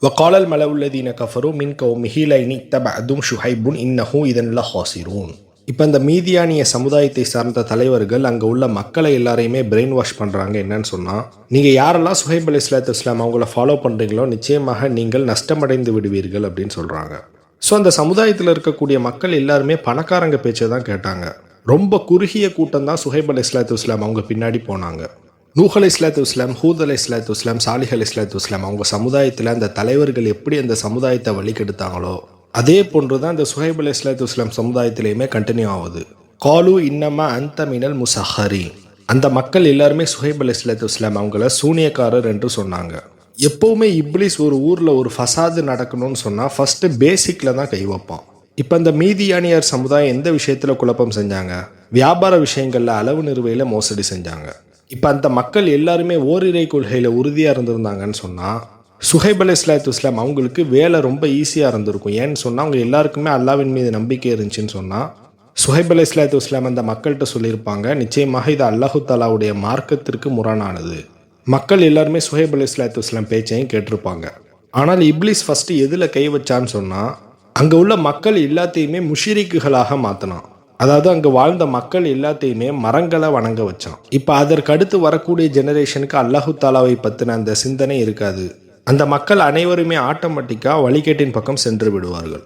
வகாலல் மலவுல்லதீன கஃபரு மின் கௌமிஹி லைன் இத்தபஅதும் ஷுஹைபுன் இன்னஹு இதன் லஹாசிரூன். இப்போ இந்த மீதியானிய சமுதாயத்தை சார்ந்த தலைவர்கள் அங்கே உள்ள மக்களை எல்லாரையுமே பிரெயின் வாஷ் பண்ணுறாங்க. என்னன்னு சொன்னால், நீங்கள் யாரெல்லாம் சுஹைப் அலைஹிஸ்ஸலாத்து வஸ்ஸலாம் அவங்கள ஃபாலோ பண்ணுறீங்களோ நிச்சயமாக நீங்கள் நஷ்டமடைந்து விடுவீர்கள் அப்படின்னு சொல்கிறாங்க. ஸோ அந்த சமுதாயத்தில் இருக்கக்கூடிய மக்கள் எல்லாருமே பணக்காரங்க பேச்சை தான் கேட்டாங்க. ரொம்ப குறுகிய கூட்டம் தான் சுஹைப் அலைஹிஸ்ஸலாத்து வஸ்ஸலாம் அவங்க பின்னாடி போனாங்க. நூஹ் அலைஹிஸ்ஸலாத்து வஸ்ஸலாம், ஹூத் அலைஹிஸ்ஸலாத்து வஸ்ஸலாம், சாலிஹ் அலைஹிஸ்ஸலாத்து வஸ்ஸலாம் அவங்க சமுதாயத்தில் அந்த தலைவர்கள் எப்படி அந்த சமுதாயத்தை வழிகெடுத்தாங்களோ அதே போன்று தான் இந்த சுஹைப் அலைஹிஸ்ஸலாத்து வஸ்ஸலாம் சமுதாயத்திலையுமே கண்டினியூ ஆகுது. காலு இன்னமா அந்த மினல் முசஹரி. அந்த மக்கள் எல்லாருமே சுஹைப் அலைஹிஸ்ஸலாத்து வஸ்ஸலாம் அவங்கள சூனியக்காரர் என்று சொன்னாங்க. எப்போவுமே இப்லீஸ் ஒரு ஊரில் ஒரு ஃபசாது நடக்கணும்னு சொன்னால் ஃபஸ்ட்டு பேசிக்கில் தான் கை வைப்பான். இப்போ இந்த மீதியானியர் சமுதாயம் எந்த விஷயத்தில் குழப்பம் செஞ்சாங்க? வியாபார விஷயங்களில் அளவு நிறுவையில் மோசடி செஞ்சாங்க. இப்போ அந்த மக்கள் எல்லாருமே ஓரிரை கொள்கையில் உறுதியாக இருந்திருந்தாங்கன்னு சொன்னால் சுஹைப் அலைஹிஸ்ஸலாத்து வஸ்ஸலாம் அவங்களுக்கு வேலை ரொம்ப ஈஸியாக இருந்திருக்கும். ஏன்னு சொன்னால் அவங்க எல்லாருக்குமே அல்லாஹ்வின் மீது நம்பிக்கை இருந்துச்சுன்னு சொன்னால் சுஹைப் அலைஹிஸ்ஸலாத்து வஸ்ஸலாம் அந்த மக்கள்கிட்ட சொல்லியிருப்பாங்க, நிச்சயமாக இது அல்லாஹு தாலாவுடைய மார்க்கத்திற்கு முரணானது. மக்கள் எல்லாருமே சுஹைப் அலைஹிஸ்ஸலாத்து வஸ்ஸலாம் பேச்சையும் கேட்டிருப்பாங்க. ஆனால் இப்லீஸ் ஃபஸ்ட்டு எதில் கை வச்சான்னு சொன்னால் அங்கே உள்ள மக்கள் எல்லாத்தையுமே முஷிரிக்குகளாக மாற்றினான். அதாவது அங்கே வாழ்ந்த மக்கள் எல்லாத்தையுமே மரங்களை வணங்க வச்சான். இப்போ அதற்கு அடுத்து வரக்கூடிய ஜெனரேஷனுக்கு அல்லாஹு தாலாவை பற்றின அந்த சிந்தனை இருக்காது. அந்த மக்கள் அனைவருமே ஆட்டோமேட்டிக்காக வழிகேட்டின் பக்கம் சென்று விடுவார்கள்.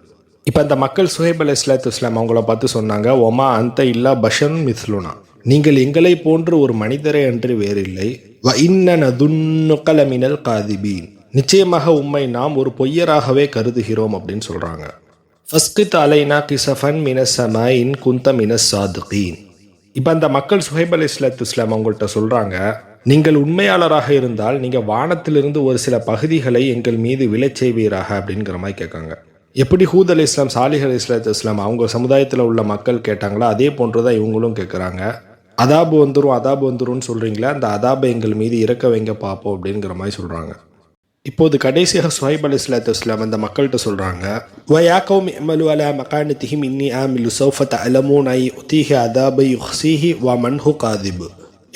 இப்போ அந்த மக்கள் சுஹைப் அலைஹிஸ்ஸலாத்து வஸ்ஸலாம் அவங்கள பார்த்து சொன்னாங்க, ஒமா அந்த இல்லா பஷன் மிஸ்லுனா, நீங்கள் எங்களை போன்று ஒரு மனிதரை அன்று வேறில்லை. வ இன்ன துன்னுகல மினல் காதிபீன், நிச்சயமாக உம்மை நாம் ஒரு பொய்யராகவே கருதுகிறோம் அப்படின்னு சொல்கிறாங்க. ஃபஸ்கித் அலைனா கிசஃபன் மினஸ் சமாயின் குந்த மினஸ் சாதுகீன். இப்போ அந்த மக்கள் சுஹைப் அலைஹிஸ்ஸலாத்து வஸ்ஸலாம் அவங்கள்ட்ட சொல்கிறாங்க, நீங்கள் உண்மையாளராக இருந்தால் நீங்கள் வானத்திலிருந்து ஒரு சில பகுதிகளை எங்கள் மீது விளைச் செய்வீராக அப்படிங்கிற மாதிரி கேட்காங்க. எப்படி ஹூத் அலைஹிஸ்ஸலாம், சாலிஹ் அலைஹிஸ்ஸலாத்து வஸ்ஸலாம் அவங்க சமுதாயத்தில் உள்ள மக்கள் கேட்டாங்களோ அதே போன்று தான் இவங்களும் கேட்குறாங்க. அதாபு வந்துரும்னு சொல்கிறீங்களா, அந்த அதாபை எங்கள் மீது இறக்க வைங்க பார்ப்போம் அப்படிங்கிற மாதிரி சொல்கிறாங்க. இப்போது கடைசியாக சுஹைப் அலைஹிஸ்ஸலாத்து வஸ்ஸலாம் அந்த மக்கள்கிட்ட சொல்கிறாங்க, வயா கௌமி இஅமலு அலா மகானதிஹிம் இன்னி ஆமிலு சௌஃப தஅலமூன யுதீஹி அதாபை யுஹ்ஸீஹி வ மன்ஹு காதிபு.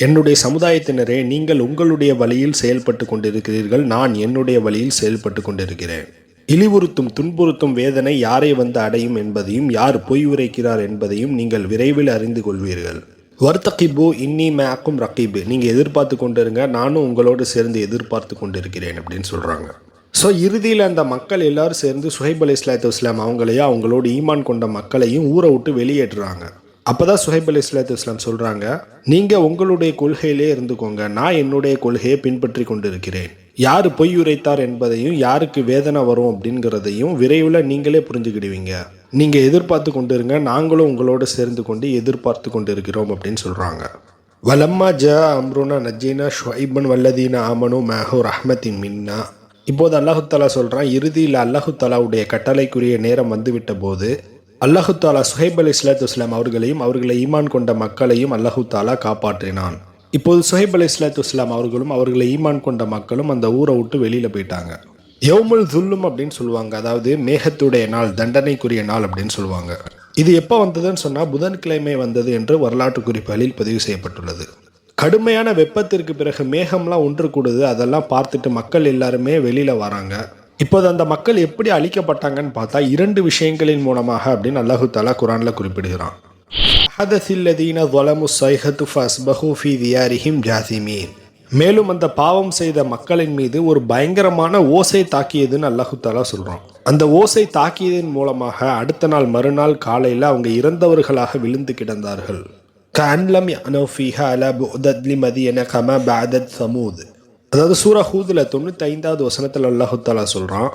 என்னுடைய சமுதாயத்தினரே, நீங்கள் உங்களுடைய வழியில் செயல்பட்டு கொண்டிருக்கிறீர்கள், நான் என்னுடைய வழியில் செயல்பட்டு கொண்டிருக்கிறேன். இழிவுறுத்தும் துன்புறுத்தும் வேதனை யாரை வந்து அடையும் என்பதையும் யார் பொய் உரைக்கிறார் என்பதையும் நீங்கள் விரைவில் அறிந்து கொள்வீர்கள். வர்த்தகிபு இன்னி மேக்கும் ரகீபு, நீங்கள் எதிர்பார்த்து கொண்டிருங்க, நானும் உங்களோடு சேர்ந்து எதிர்பார்த்து கொண்டிருக்கிறேன் அப்படின்னு சொல்கிறாங்க. ஸோ இறுதியில் அந்த மக்கள் எல்லாரும் சேர்ந்து சுஹைப் அலைஹிஸ்ஸலாத்து வஸ்ஸலாம் அவங்களையும் அவங்களோடு ஈமான் கொண்ட மக்களையும் ஊரை விட்டு வெளியேற்றுறாங்க. அப்போ தான் சுஹைப் அலைஹிஸ்ஸலாத்து வஸ்ஸலாம் சொல்கிறாங்க, நீங்கள் உங்களுடைய கொள்கையிலே இருந்துக்கோங்க, நான் என்னுடைய கொள்கையை பின்பற்றி கொண்டிருக்கிறேன். யார் பொய் உரைத்தார் என்பதையும் யாருக்கு வேதனை வரும் அப்படிங்கிறதையும் விரைவில் நீங்களே புரிஞ்சுக்கிடுவீங்க. நீங்கள் எதிர்பார்த்து கொண்டு இருங்க, நாங்களும் உங்களோடு சேர்ந்து கொண்டு எதிர்பார்த்து கொண்டு இருக்கிறோம் அப்படின்னு சொல்கிறாங்க. வலம்மா ஜ அம்ருனா நஜீனா ஷுஐபன் வல்லதீனா ஆமனு மேஹு ரஹ்மத்தின் மின்னா. இப்போது அல்லாஹு தாலா சொல்கிறான், இறுதியில் அல்லாஹு தாலாவுடைய கட்டளைக்குரிய நேரம் வந்துவிட்ட போது அல்லாஹு தாலா சுஹைப் அலைஹிஸ்ஸலாத்து வஸ்ஸலாம் அவர்களையும் அவர்களை ஈமான் கொண்ட மக்களையும் அல்லாஹு தாலா காப்பாற்றினான். இப்போது சுஹைப் அலைஹிஸ்ஸலாத்து வஸ்ஸலாம் அவர்களும் அவர்களை ஈமான் கொண்ட மக்களும் அந்த ஊரை விட்டு வெளியில் போயிட்டாங்க. யௌமுல் துல்லும் அப்படின்னு சொல்லுவாங்க, அதாவது மேகத்துடைய நாள், தண்டனைக்குரிய நாள் அப்படின்னு சொல்லுவாங்க. இது எப்போ வந்ததுன்னு சொன்னால் புதன்கிழமை வந்தது என்று வரலாற்று குறிப்புகளில் பதிவு செய்யப்பட்டுள்ளது. கடுமையான வெப்பத்திற்கு பிறகு மேகம்லாம் ஒன்று கூடுது, அதெல்லாம் பார்த்துட்டு மக்கள் எல்லாருமே வெளியில் வராங்க. இப்போது அந்த மக்கள் எப்படி அழிக்கப்பட்டாங்கன்னு பார்த்தா 2 விஷயங்களின் மூலமாக அப்படின்னு அல்லாஹு தாலா குரானில் குறிப்பிடுகிறான். ஹதஸில்லதீன ஸலமு ஸைஹத்து ஃபஸ்பஹு ஃபீ தியாரிஹிம் ஜாஸிமீன். மேலும் அந்த பாவம் செய்த மக்களின் மீது ஒரு பயங்கரமான ஓசை தாக்கியதுன்னு அல்லாஹு தாலா சொல்கிறான். அந்த ஓசை தாக்கியதன் மூலமாக அடுத்த நாள் மறுநாள் காலையில் அவங்க இறந்தவர்களாக விழுந்து கிடந்தார்கள். கஅன்லம் யஅனு ஃபீஹா அலா புஅதத் லிமதியன கமா பஅதத் சமூத். அதாவது சூரா ஹூதுல 95வது வசனத்தில் அல்லாஹு தாலா சொல்கிறான்,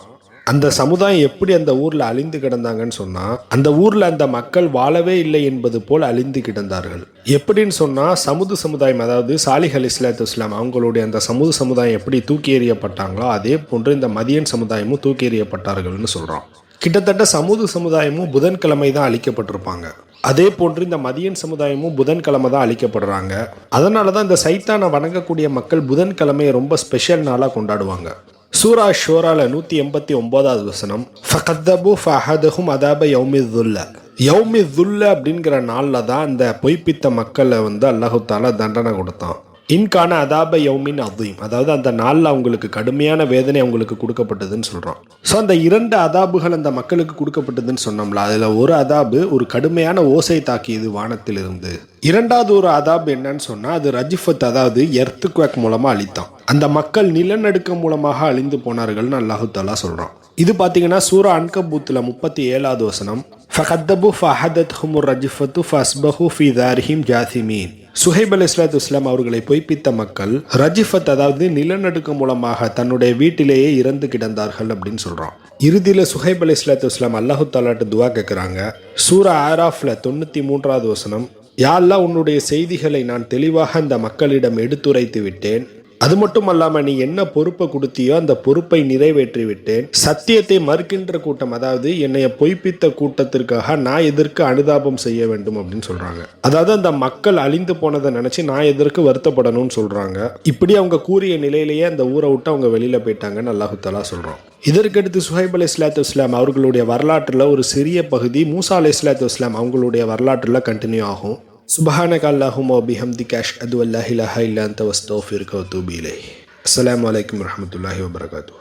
அந்த சமுதாயம் எப்படி அந்த ஊரில் அழிந்து கிடந்தாங்கன்னு சொன்னால் அந்த ஊரில் அந்த மக்கள் வாழவே இல்லை என்பது போல் அழிந்து கிடந்தார்கள். எப்படின்னு சொன்னால் சமுதாயம், அதாவது சாலிஹ் அலைஹிஸ்ஸலாத்து வஸ்ஸலாம் அவங்களுடைய அந்த சமுதாயம் எப்படி தூக்கி எறியப்பட்டாங்களோ அதே போன்று இந்த மதியன் சமுதாயமும் தூக்கி எறியப்பட்டார்கள்னு சொல்கிறான். கிட்டத்தட்ட சமுதாயமும் புதன்கிழமை தான் அழிக்கப்பட்டிருப்பாங்க. அதே போன்று இந்த மதியன் சமுதாயமும் புதன்கிழமை தான் அழிக்கப்படுறாங்க. அதனால தான் இந்த சைத்தானை வணங்கக்கூடிய மக்கள் புதன்கிழமையை ரொம்ப ஸ்பெஷல் நாளாக கொண்டாடுவாங்க. சூரா ஷோரால 189வது வசனம், ஃபகத்தபு ஃபஹதஹும் அதாப யௌமிதுல்ல அப்படிங்கிற நாளில் தான் இந்த பொய்ப்பித்த மக்களை அல்லாஹு தாலா தண்டனை கொடுத்தான். இன்கான அதாப யௌமின் அதீம், அதாவது அந்த நாளில் அவங்களுக்கு கடுமையான வேதனை அவங்களுக்கு கொடுக்கப்பட்டதுன்னு சொல்கிறான். ஸோ அந்த 2 அதாபுகள் அந்த மக்களுக்கு கொடுக்கப்பட்டதுன்னு சொன்னோம்ல, அதில் ஒரு அதாபு ஒரு கடுமையான ஓசை தாக்கியது வானத்திலிருந்து. 2வது ஒரு அதாபு என்னன்னு சொன்னால் அது ரஜிஃபத், அதாவது எர்த்குவேக் மூலமாக அழித்தான். அந்த மக்கள் நிலநடுக்கம் மூலமாக அழிந்து போனார்கள்னு அல்லாஹு தாலா சொல்கிறான். இது பார்த்தீங்கன்னா சூரா அன்கபூத்தில் 37வது வசனம், ஃபகத்தபு ஃபஹதத்ஹுமுர் ரஜிஃபத்து ஃபஸ்பஹு ஃபி தாரிஹிம் ஜாசிமீன். சுஹைப் அலைஹிஸ்ஸலாத்து வஸ்ஸலாம் அவர்களை பொய்ப்பித்த மக்கள் ரஜிஃபத், அதாவது நிலநடுக்கம் மூலமாக தன்னுடைய வீட்டிலேயே இறந்து கிடந்தார்கள் அப்படின்னு சொல்றான். இறுதியில் சுஹைப் அலைஹிஸ்ஸலாத்து வஸ்ஸலாம் அல்லாஹு தாலாட்ட துவா கேட்குறாங்க. சூரா ஆராஃப்ல 93வது வசனம், யா அல்லாஹ், உன்னுடைய செய்திகளை நான் தெளிவாக அந்த மக்களிடம் எடுத்துரைத்து விட்டேன். அது மட்டும் அல்லாமல் நீ என்ன பொறுப்பை கொடுத்தியோ அந்த பொறுப்பை நிறைவேற்றி விட்டேன். சத்தியத்தை மறுக்கின்ற கூட்டம், அதாவது என்னைய பொய்ப்பித்த கூட்டத்திற்காக நான் எதற்கு அனுதாபம் செய்ய வேண்டும் அப்படின்னு சொல்றாங்க. அதாவது அந்த மக்கள் அழிந்து போனதை நினைச்சு நான் எதற்கு வருத்தப்படணும்னு சொல்றாங்க. இப்படி அவங்க கூறிய நிலையிலேயே அந்த ஊரை விட்டு அவங்க வெளியில போயிட்டாங்கன்னு அல்லாஹு தஆலா சொல்றான். இதற்கடுத்து சுஹைப் அலைஹிஸ்ஸலாத்து வஸ்ஸலாம் அவர்களுடைய வரலாற்றில் ஒரு சிறிய பகுதி மூசா அலைஹிஸ்ஸலாத்து வஸ்ஸலாம் அவங்களுடைய வரலாற்றில் கண்டினியூ ஆகும். சுப்ஹானக அல்லாஹும்ம வ பிஹம்திக அஷ்ஹது அல்லா இலாஹா இல்லா அன்த வஸ்தக்ஃபிருக வ அத்தூபு இலைஹ். அஸ்ஸலாமு அலைக்கும் வரஹ்மத்துல்லாஹி வபரகாத்துஹு.